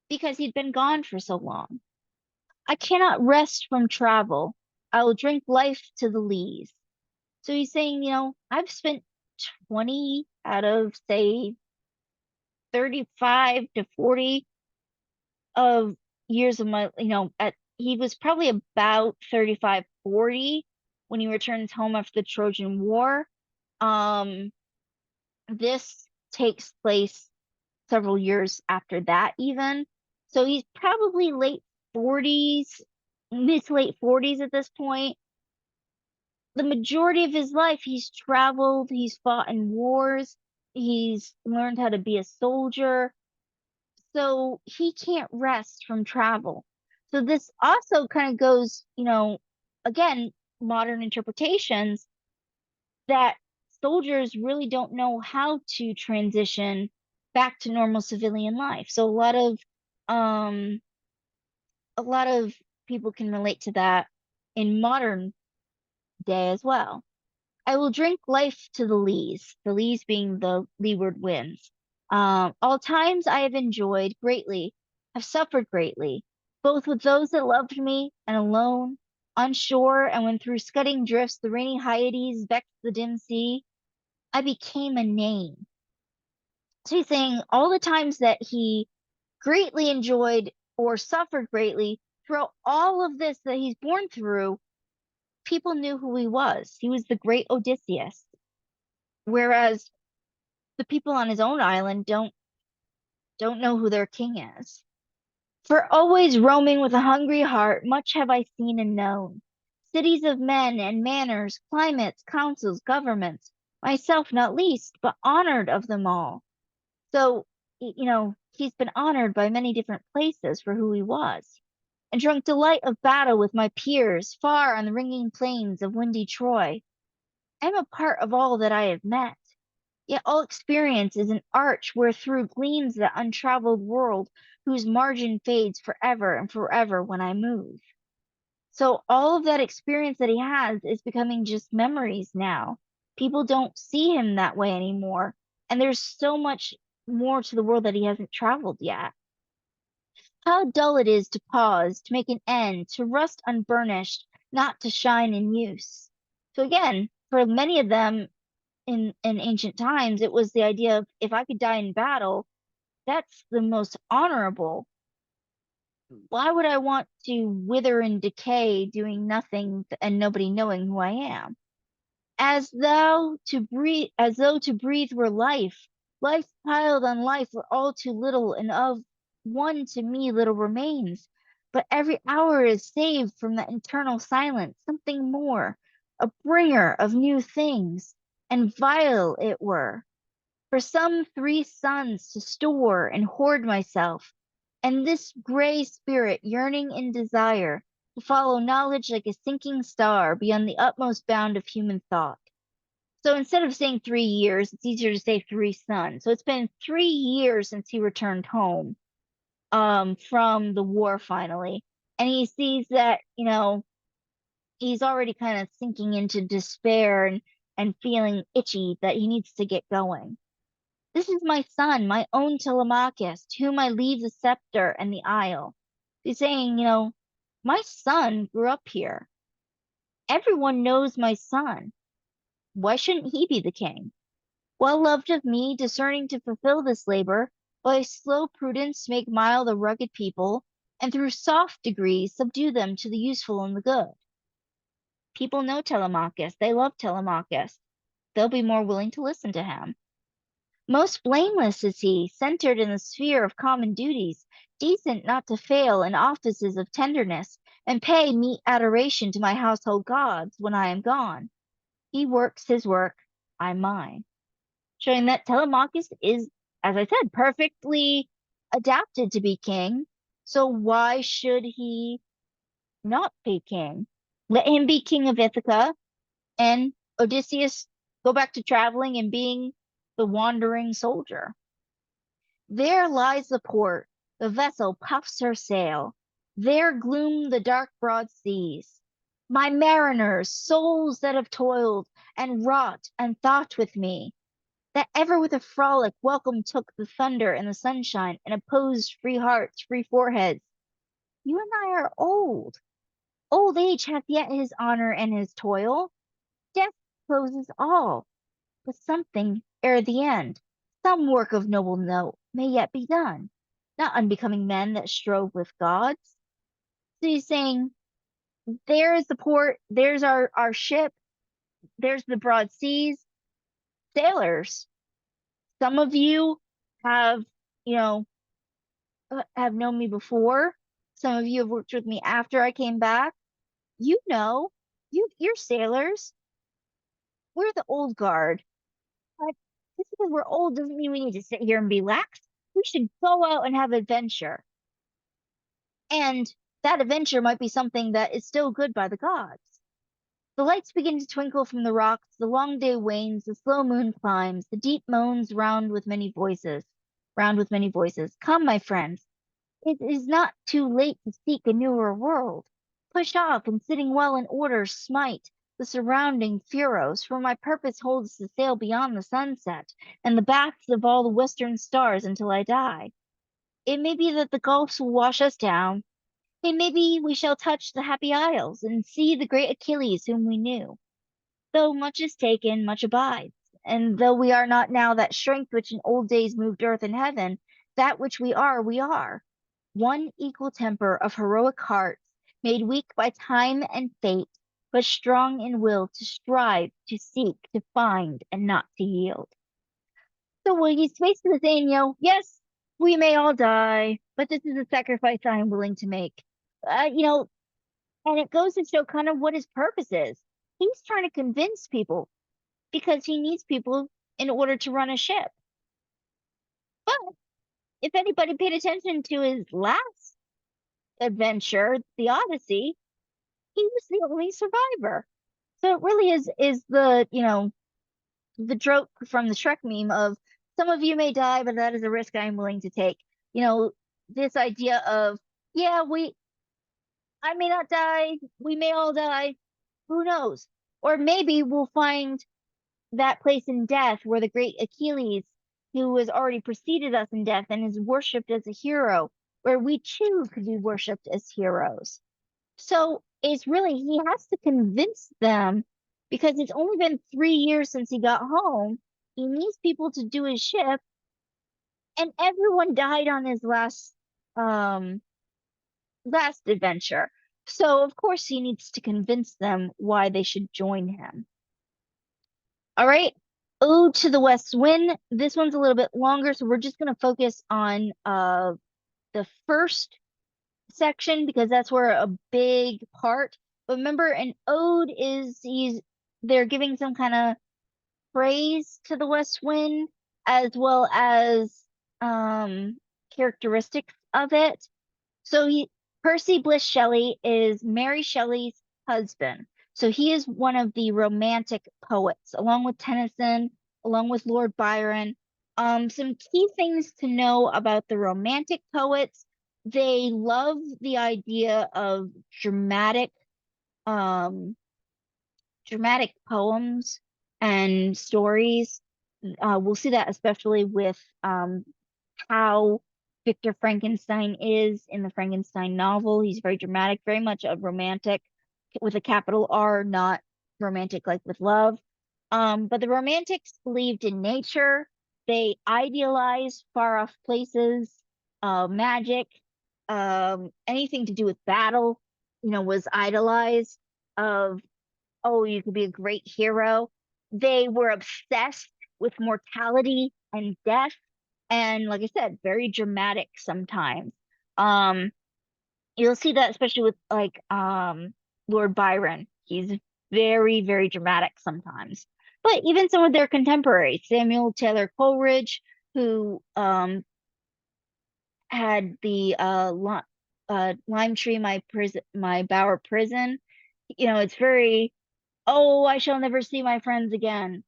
because he'd been gone for so long. I cannot rest from travel. I will drink life to the lees. So he's saying, I've spent 20 out of say 35 to 40 of years of my, he was probably about 35, 40 when he returns home after the Trojan War. Um, this takes place several years after that, even. So he's probably late 40s, mid to late 40s at this point. The majority of his life, he's traveled, he's fought in wars, he's learned how to be a soldier, so he can't rest from travel. So this also kind of goes, again, modern interpretations that soldiers really don't know how to transition back to normal civilian life. So um a lot of people can relate to that in modern day as well. I will drink life to the lees being the leeward winds. All times I have enjoyed greatly, have suffered greatly, both with those that loved me and alone, on shore, and when through scudding drifts the rainy Hyades vexed the dim sea, I became a name. So he's saying all the times that he greatly enjoyed or suffered greatly throughout all of this that he's born through, people knew who he was. He was the great Odysseus. Whereas the people on his own island don't know who their king is. For always roaming with a hungry heart, much have I seen and known. Cities of men and manners, climates, councils, governments, myself not least, but honored of them all. So, he's been honored by many different places for who he was, and drunk delight of battle with my peers far on the ringing plains of windy Troy. I am a part of all that I have met. Yet all experience is an arch wherethrough gleams the untraveled world whose margin fades forever and forever when I move. So all of that experience that he has is becoming just memories now. People don't see him that way anymore. And there's so much more to the world that he hasn't traveled yet. How dull it is to pause, to make an end, to rust unburnished, not to shine in use. So again, for many of them, in ancient times, it was the idea of if I could die in battle, that's the most honorable. Why would I want to wither and decay doing nothing and nobody knowing who I am? As though to breathe were life, life piled on life were all too little, and of one to me little remains. But every hour is saved from that eternal silence, something more, a bringer of new things, and vile it were for some 3 suns to store and hoard myself, and this gray spirit yearning in desire to follow knowledge like a sinking star beyond the utmost bound of human thought. So instead of saying 3 years, it's easier to say 3 suns. So it's been 3 years since he returned home from the war finally. And he sees that, he's already kind of sinking into despair and feeling itchy that he needs to get going. This is my son, my own Telemachus, to whom I leave the scepter and the isle. He's saying, my son grew up here. Everyone knows my son. Why shouldn't he be the king? Well loved of me, discerning to fulfill this labor, by slow prudence make mild the rugged people, and through soft degrees subdue them to the useful and the good. People know Telemachus, they love Telemachus. They'll be more willing to listen to him. Most blameless is he, centered in the sphere of common duties, decent not to fail in offices of tenderness, and pay meet adoration to my household gods when I am gone. He works his work, I mine. Showing that Telemachus is, as I said, perfectly adapted to be king. So why should he not be king? Let him be king of Ithaca, and Odysseus go back to traveling and being the wandering soldier. There lies the port, the vessel puffs her sail. There gloom the dark broad seas. My mariners, souls that have toiled and wrought and thought with me, that ever with a frolic welcome took the thunder and the sunshine and opposed free hearts, free foreheads. You and I are old. Old age hath yet his honor and his toil. Death closes all, but something ere the end, some work of noble note may yet be done, not unbecoming men that strove with gods. So he's saying, there's the port, there's our ship, there's the broad seas, sailors. Some of you have, you know, have known me before. Some of you have worked with me after I came back. You know, you're sailors. We're the old guard. But just because we're old doesn't mean we need to sit here and be lax. We should go out and have adventure. And that adventure might be something that is still good by the gods. The lights begin to twinkle from the rocks, the long day wanes, the slow moon climbs, the deep moans round with many voices. Come, my friends, it is not too late to seek a newer world. Push off and sitting well in order, smite the surrounding furrows, for my purpose holds to sail beyond the sunset and the backs of all the western stars until I die. It may be that the gulfs will wash us down. It may be we shall touch the happy isles and see the great Achilles whom we knew. Though much is taken, much abides. And though we are not now that strength which in old days moved earth and heaven, that which we are, we are. One equal temper of heroic hearts, made weak by time and fate, but strong in will to strive, to seek, to find, and not to yield. So well, he's basically saying, yes, we may all die, but this is a sacrifice I am willing to make. You know, and it goes to show kind of what his purpose is. He's trying to convince people because he needs people in order to run a ship. But if anybody paid attention to his last adventure, the Odyssey, he was the only survivor. So it really is the, the joke from the Shrek meme of some of you may die, but that is a risk I'm willing to take. You know, this idea of, yeah, I may not die, we may all die, who knows? Or maybe we'll find that place in death where the great Achilles, who has already preceded us in death and is worshipped as a hero, where we too could be worshipped as heroes. So it's really, he has to convince them because it's only been 3 years since he got home. He needs people to do his ship, and everyone died on his um last adventure. So of course he needs to convince them why they should join him. All right. Ode to the West Wind. This one's a little bit longer, so we're just going to focus on the first section because that's where a big part. But remember, an ode is they're giving some kind of praise to the West Wind as well as characteristics of it. So Percy Bysshe Shelley is Mary Shelley's husband. So he is one of the romantic poets, along with Tennyson, along with Lord Byron. Some key things to know about the romantic poets. They love the idea of um, dramatic poems and stories. We'll see that especially with how Victor Frankenstein is in the Frankenstein novel. He's very dramatic, very much a romantic with a capital R, not romantic like with love. But the romantics believed in nature. They idealized far off places, magic, anything to do with battle, was idolized of, oh, you could be a great hero. They were obsessed with mortality and death. And like I said, very dramatic sometimes. Um, you'll see that especially with Lord Byron. He's very, very dramatic sometimes. But even some of their contemporaries, Samuel Taylor Coleridge, who had the Lime Tree, my Bower Prison. It's very, oh, I shall never see my friends again.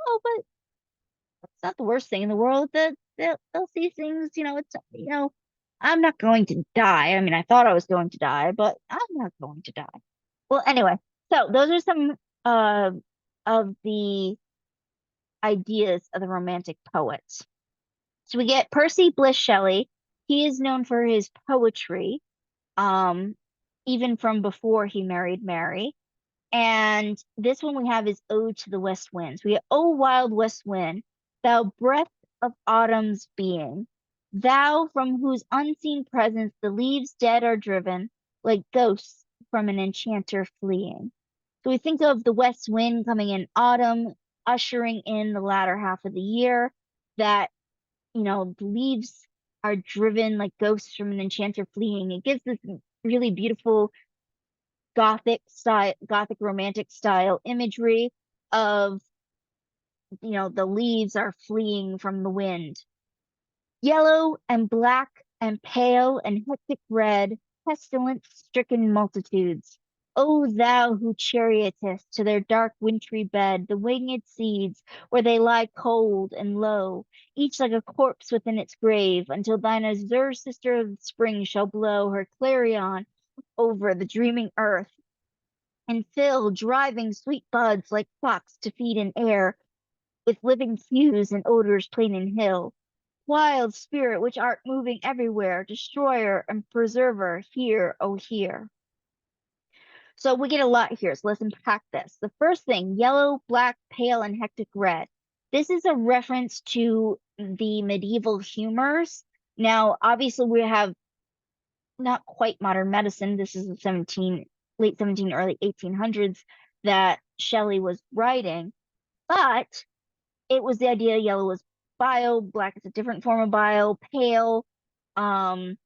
Oh, but it's not the worst thing in the world. They'll see things, I'm not going to die. I mean, I thought I was going to die, but I'm not going to die. Well, anyway, so those are some uh of the ideas of the romantic poets. So we get Percy Bysshe Shelley. He is known for his poetry, um, even from before he married Mary. And this one we have is Ode to the West Winds. We have, O wild west wind, thou breath of autumn's being, thou from whose unseen presence the leaves dead are driven, like ghosts from an enchanter fleeing. So we think of the west wind coming in autumn, ushering in the latter half of the year, that, the leaves are driven like ghosts from an enchanter fleeing. It gives this really beautiful gothic romantic style imagery of, the leaves are fleeing from the wind. Yellow and black and pale and hectic red, pestilence stricken multitudes, O thou who chariotest to their dark wintry bed the winged seeds, where they lie cold and low, each like a corpse within its grave, until thine azure sister of the spring shall blow her clarion over the dreaming earth, and fill driving sweet buds like flocks to feed in air, with living hues and odors plain and hill. Wild spirit, which art moving everywhere, destroyer and preserver, hear, O hear. So we get a lot here, so let's unpack this. The first thing, yellow, black, pale, and hectic red. This is a reference to the medieval humors. Now, obviously, we have not quite modern medicine. This is the late 17, early 1800s that Shelley was writing, but it was the idea yellow was bile, black is a different form of bile, pale, um,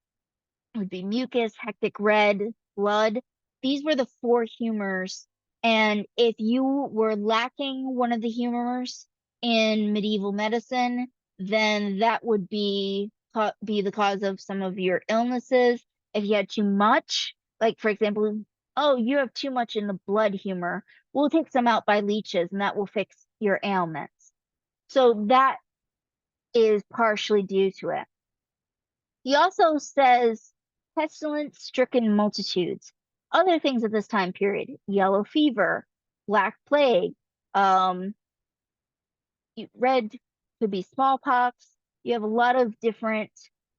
would be mucus, hectic red, blood. These were the four humors. And if you were lacking one of the humors in medieval medicine, then that would be the cause of some of your illnesses. If you had too much, like for example, oh, you have too much in the blood humor, we'll take some out by leeches and that will fix your ailments. So that is partially due to it. He also says pestilence-stricken multitudes. Other things at this time period, yellow fever, black plague, um, red could be smallpox. You have a lot of different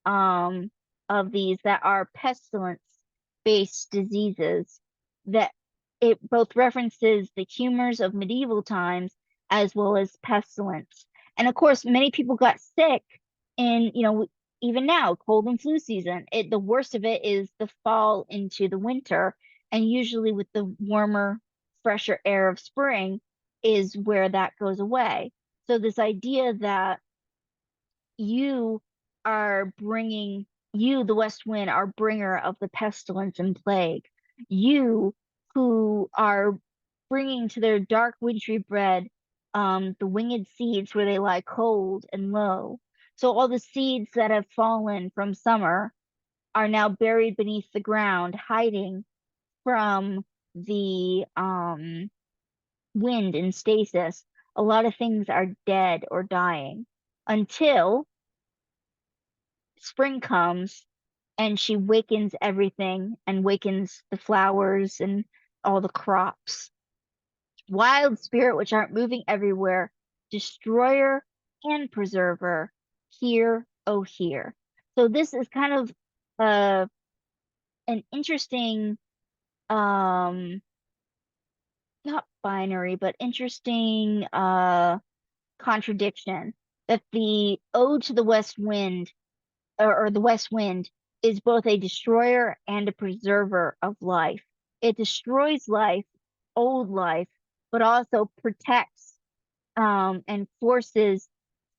um, of these that are pestilence-based diseases that it both references the humors of medieval times as well as pestilence. And of course, many people got sick in, even now, cold and flu season. The worst of it is the fall into the winter, and usually with the warmer, fresher air of spring is where that goes away. So this idea that you are bringing, you, the west wind, are bringer of the pestilence and plague. You who are bringing to their dark wintry bread the winged seeds where they lie cold and low. So all the seeds that have fallen from summer are now buried beneath the ground, hiding from the wind and stasis. A lot of things are dead or dying until spring comes and she wakens everything and wakens the flowers and all the crops. Wild spirit, which aren't moving everywhere, destroyer and preserver, hear, oh, hear. So this is kind of uh, an interesting, um, not binary, but interesting contradiction that the ode to the west wind or the west wind is both a destroyer and a preserver of life. It destroys life, old life, but also protects and forces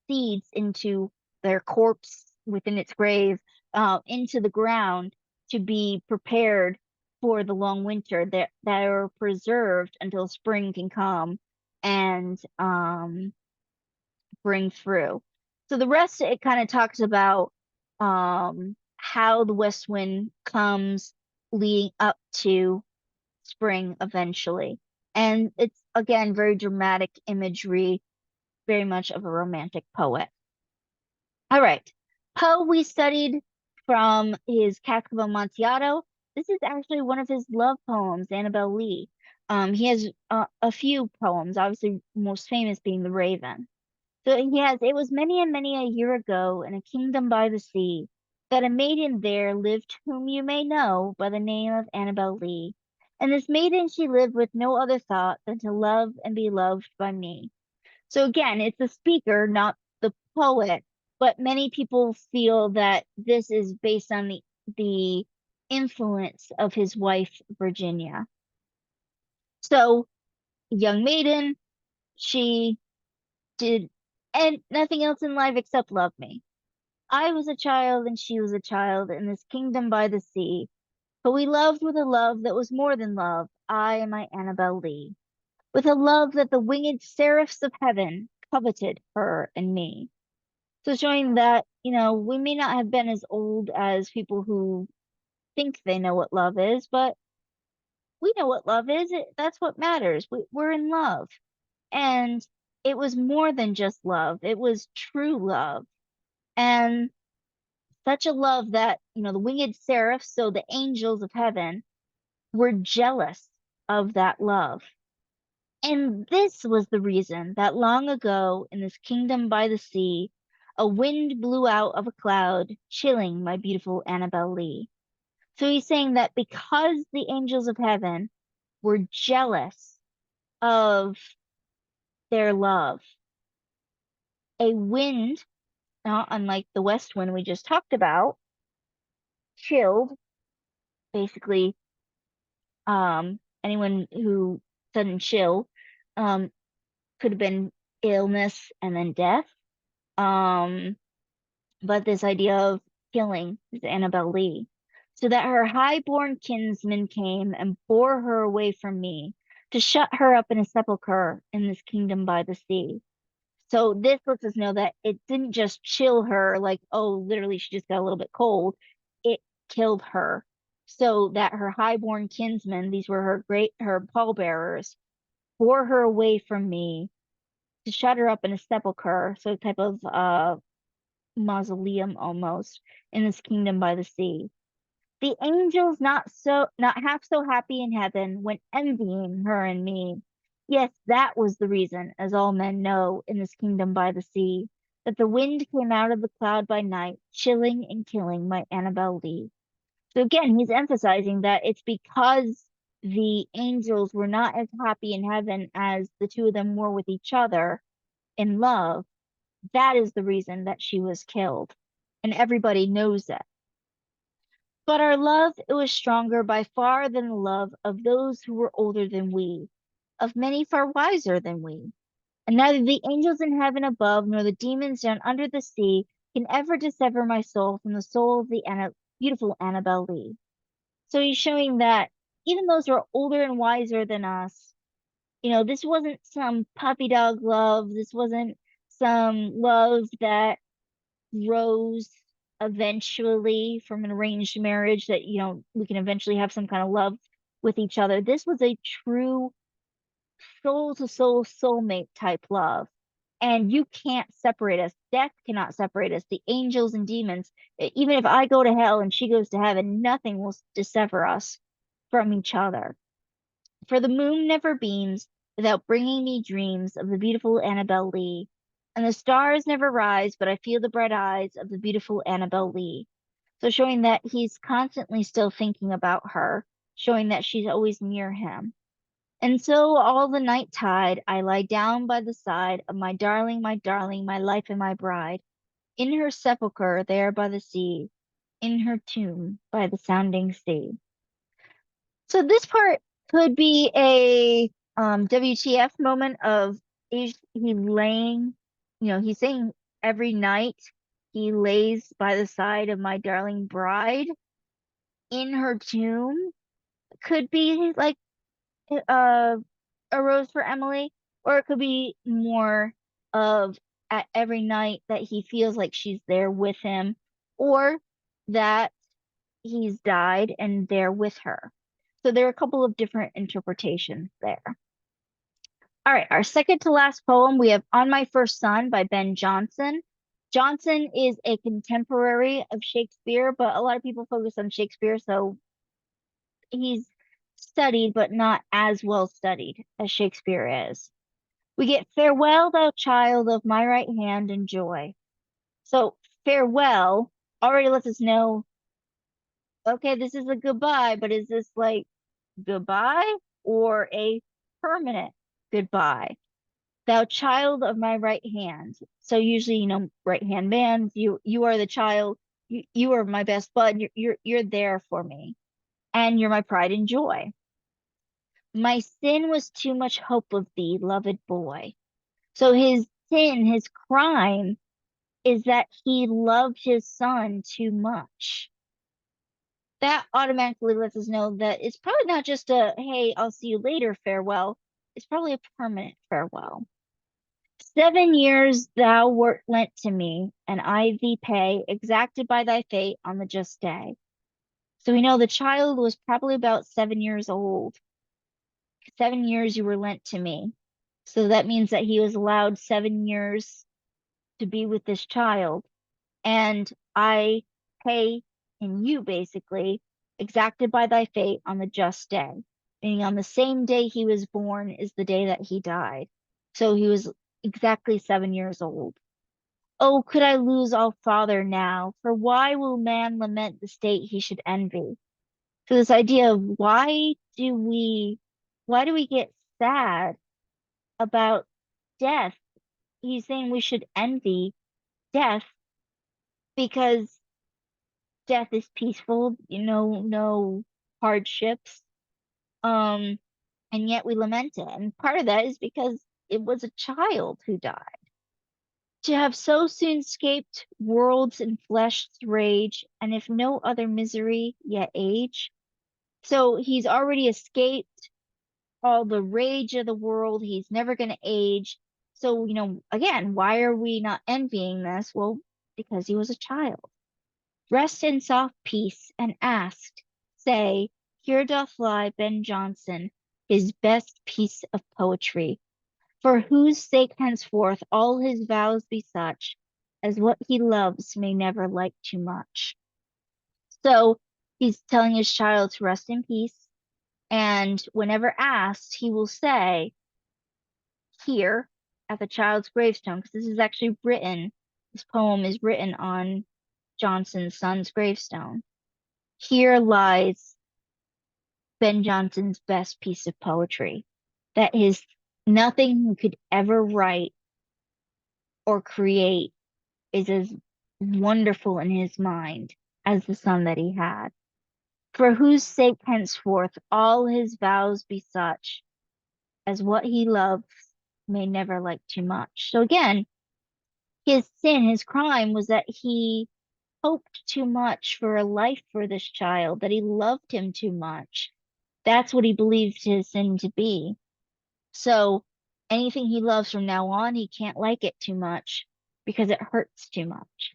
seeds into their corpse within its grave, into the ground to be prepared for the long winter that are preserved until spring can come and bring through. So the rest it kind of talks about how the west wind comes leading up to spring eventually. And it's again very dramatic imagery, very much of a romantic poet. All right. Poe we studied from his Cask of Amontillado. This is actually one of his love poems, Annabel Lee. He has a few poems, obviously most famous being The Raven. So he has, it was many and many a year ago in a kingdom by the sea that a maiden there lived whom you may know by the name of Annabel Lee. And this maiden she lived with no other thought than to love and be loved by me. So again, it's the speaker, not the poet, but many people feel that this is based on the influence of his wife, Virginia. So, young maiden, she did and nothing else in life except love me. I was a child and she was a child in this kingdom by the sea, but we loved with a love that was more than love, I and my Annabel Lee, with a love that the winged seraphs of heaven coveted her and me. So showing that, we may not have been as old as people who think they know what love is, but we know what love is. That's what matters. We're in love. And it was more than just love. It was true love. And such a love that, the winged seraphs, so the angels of heaven, were jealous of that love. And this was the reason that long ago in this kingdom by the sea, a wind blew out of a cloud, chilling my beautiful Annabel Lee. So he's saying that because the angels of heaven were jealous of their love, a wind, not unlike the west wind we just talked about, chilled basically anyone who sudden chill um could have been illness and then death. Um but this idea of killing is Annabel Lee. So that her high-born kinsman came and bore her away from me to shut her up in a sepulchre in this kingdom by the sea. So this lets us know that it didn't just chill her, like, oh, literally she just got a little bit cold. It killed her. So that her highborn kinsmen, these were her pallbearers, bore her away from me to shut her up in a sepulchre, so a type of mausoleum almost, in this kingdom by the sea. The angels not half so happy in heaven went envying her and me. Yes, that was the reason, as all men know, in this kingdom by the sea, that the wind came out of the cloud by night, chilling and killing my Annabel Lee. So again, he's emphasizing that it's because the angels were not as happy in heaven as the two of them were with each other in love. That is the reason that she was killed. And everybody knows it. But our love, it was stronger by far than the love of those who were older than we, of many far wiser than we. And neither the angels in heaven above nor the demons down under the sea can ever dissever my soul from the soul of the beautiful Annabel Lee. So he's showing that even those who are older and wiser than us, this wasn't some puppy dog love. This wasn't some love that rose eventually from an arranged marriage that, we can eventually have some kind of love with each other. This was a true soul to soul soulmate type love. And you can't separate us. Death cannot separate us. The angels and demons, even if I go to hell and she goes to heaven, nothing will dissever us from each other. For the moon never beams without bringing me dreams of the beautiful Annabel Lee, and the stars never rise, but I feel the bright eyes of the beautiful Annabel Lee. So showing that he's constantly still thinking about her, showing that she's always near him. And so all the night tide, I lie down by the side of my darling, my life and my bride, in her sepulchre there by the sea, in her tomb by the sounding sea. So this part could be a WTF moment of he laying, he's saying every night he lays by the side of my darling bride in her tomb. Could be like uh, a rose for Emily, or it could be more of at every night that he feels like she's there with him, or that he's died and they're with her. So there are a couple of different interpretations there. All right, our second to last poem, we have On My First Son by Ben Jonson. Jonson is a contemporary of Shakespeare, but a lot of people focus on Shakespeare, so he's studied, but not as well studied as Shakespeare is. We get farewell, thou child of my right hand and joy. So farewell already lets us know, okay, this is a goodbye, but is this like goodbye or a permanent goodbye? Thou child of my right hand. So usually, right hand man, you are the child, you are my best bud, you're there for me, and you're my pride and joy. My sin was too much hope of thee, loved boy. So his sin, his crime, is that he loved his son too much. That automatically lets us know that it's probably not just a, hey, I'll see you later farewell. It's probably a permanent farewell. 7 years thou wert lent to me, and I thee pay, exacted by thy fate on the just day. So we know the child was probably about 7 years old 7 years you were lent to me. So that means that he was allowed 7 years to be with this child. And I pay in you basically exacted by thy fate on the just day. Meaning on the same day he was born is the day that he died. So he was exactly 7 years old. Oh, could I lose all father now? For why will man lament the state he should envy? So this idea of why do we get sad about death? He's saying we should envy death because death is peaceful, no hardships. Um, and yet we lament it. And part of that is because it was a child who died. To have so soon scaped worlds and flesh's rage, and if no other misery, yet age. So he's already escaped all the rage of the world. He's never going to age. So, again, why are we not envying this? Well, because he was a child. Rest in soft peace, and asked, say, here doth lie Ben Jonson, his best piece of poetry, for whose sake henceforth all his vows be such as what he loves may never like too much. So he's telling his child to rest in peace, and whenever asked, he will say, here at the child's gravestone, because this poem is written on Jonson's son's gravestone. Here lies Ben Jonson's best piece of poetry. That is nothing he could ever write or create is as wonderful in his mind as the son that he had. For whose sake henceforth all his vows be such as what he loves may never like too much. So again, his sin, his crime was that he hoped too much for a life for this child, that he loved him too much. That's what he believed his sin to be. So anything he loves from now on, he can't like it too much because it hurts too much.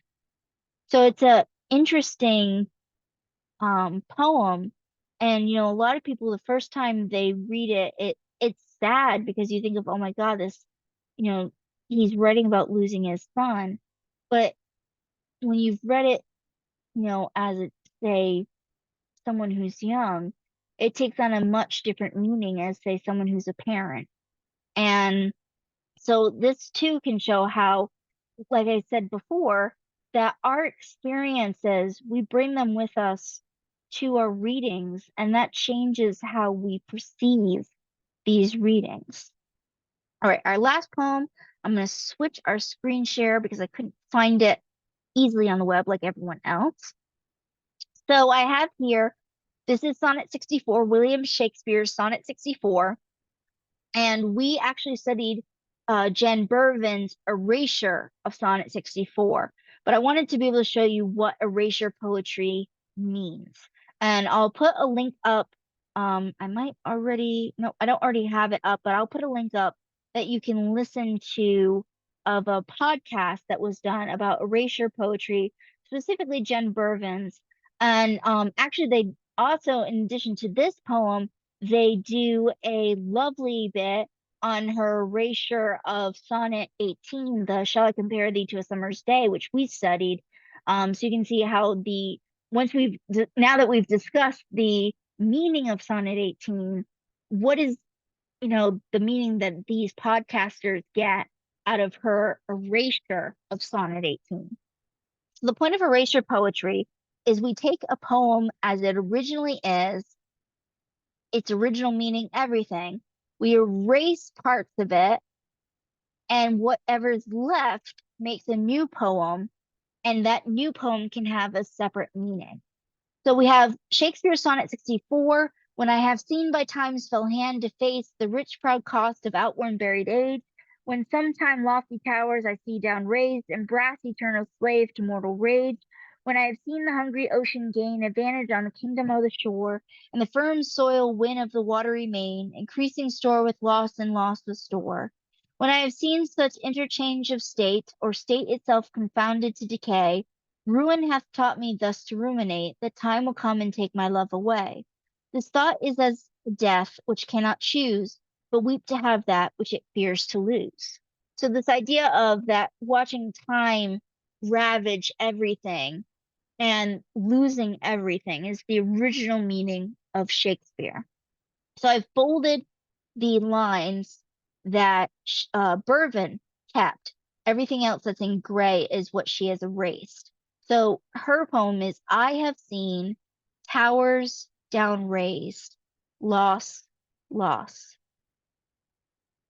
So it's a interesting poem. And a lot of people, the first time they read it's sad because you think of, oh my God, this, you know, he's writing about losing his son. But when you've read it, as say someone who's young, it takes on a much different meaning as say someone who's a parent. And so this too can show how, like I said before, that our experiences, we bring them with us to our readings, and that changes how we perceive these readings. All right, our last poem, I'm going to switch our screen share because I couldn't find it easily on the web like everyone else. So I have here, this is Sonnet 64, William Shakespeare's Sonnet 64. And we actually studied Jen Bervin's erasure of Sonnet 64. But I wanted to be able to show you what erasure poetry means. And I'll put a link up. I might already, no, I don't already have it up, but I'll put a link up that you can listen to of a podcast that was done about erasure poetry, specifically Jen Bervin's. And actually, they also, in addition to this poem, they do a lovely bit on her erasure of Sonnet 18, the Shall I Compare Thee to a Summer's Day, which we studied. So you can see how now that we've discussed the meaning of Sonnet 18, what is, the meaning that these podcasters get out of her erasure of Sonnet 18. So the point of erasure poetry is we take a poem as it originally is, its original meaning, everything. We erase parts of it, and whatever's left makes a new poem, and that new poem can have a separate meaning. So we have Shakespeare's Sonnet 64, when I have seen by time's fell hand deface the rich proud cost of outworn buried age, when sometime lofty towers I see down raised, and brass eternal slave to mortal rage, when I have seen the hungry ocean gain advantage on the kingdom of the shore, and the firm soil win of the watery main, increasing store with loss and loss with store. When I have seen such interchange of state, or state itself confounded to decay, ruin hath taught me thus to ruminate, that time will come and take my love away. This thought is as death which cannot choose, but weep to have that which it fears to lose. So this idea of that watching time ravage everything and losing everything is the original meaning of Shakespeare. So I've bolded the lines that Bervin kept. Everything else that's in gray is what she has erased. So her poem is I have seen towers down raised, loss, loss.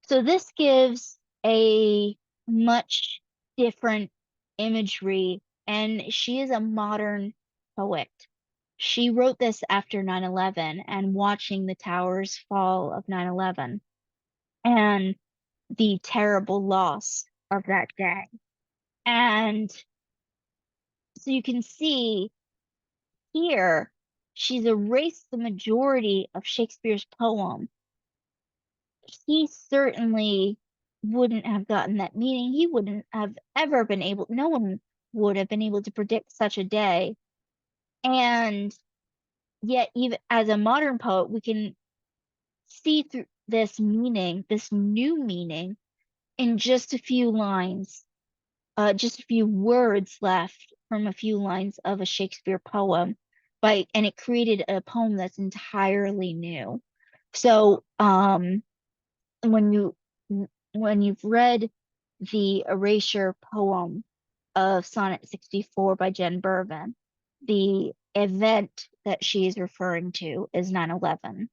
So this gives a much different imagery, and she is a modern poet. She wrote this after 9/11 and watching the towers fall of 9/11 and the terrible loss of that day. And so you can see here, she's erased the majority of Shakespeare's poem. He certainly wouldn't have gotten that meaning. He wouldn't have ever been able, no one would have been able to predict such a day. And yet, even as a modern poet, we can see through this meaning, this new meaning, in just a few lines, just a few words left from a few lines of a Shakespeare poem, and it created a poem that's entirely new. So, when you when you've read the erasure poem of Sonnet 64 by Jen Bervin, the event that she is referring to is 9/11.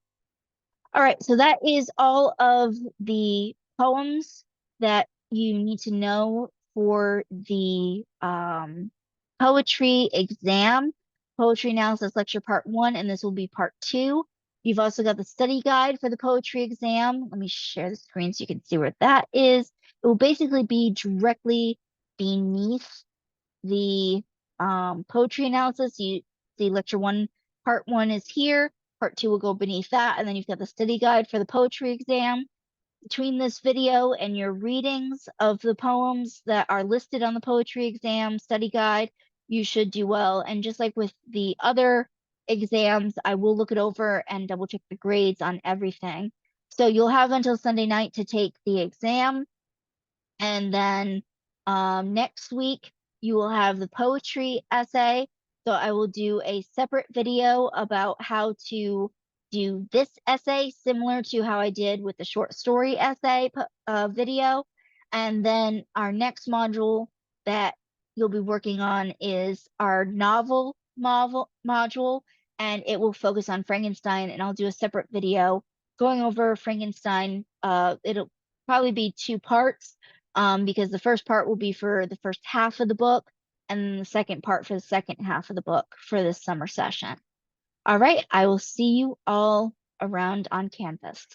All right, so that is all of the poems that you need to know for the poetry exam, poetry analysis lecture part 1, and this will be part 2. You've also got the study guide for the poetry exam. Let me share the screen so you can see where that is. It will basically be directly beneath the poetry analysis. You see lecture 1, part 1 is here. Part 2 will go beneath that, and then you've got the study guide for the poetry exam. Between this video and your readings of the poems that are listed on the poetry exam study guide, you should do well. And just like with the other exams, I will look it over and double check the grades on everything. So you'll have until Sunday night to take the exam. And then next week, you will have the poetry essay. So I will do a separate video about how to do this essay, similar to how I did with the short story essay video. And then our next module that you'll be working on is our novel module, and it will focus on Frankenstein. And I'll do a separate video going over Frankenstein. It'll probably be 2 parts, because the first part will be for the first half of the book, and then the second part for the second half of the book for this summer session. All right, I will see you all around on Canvas.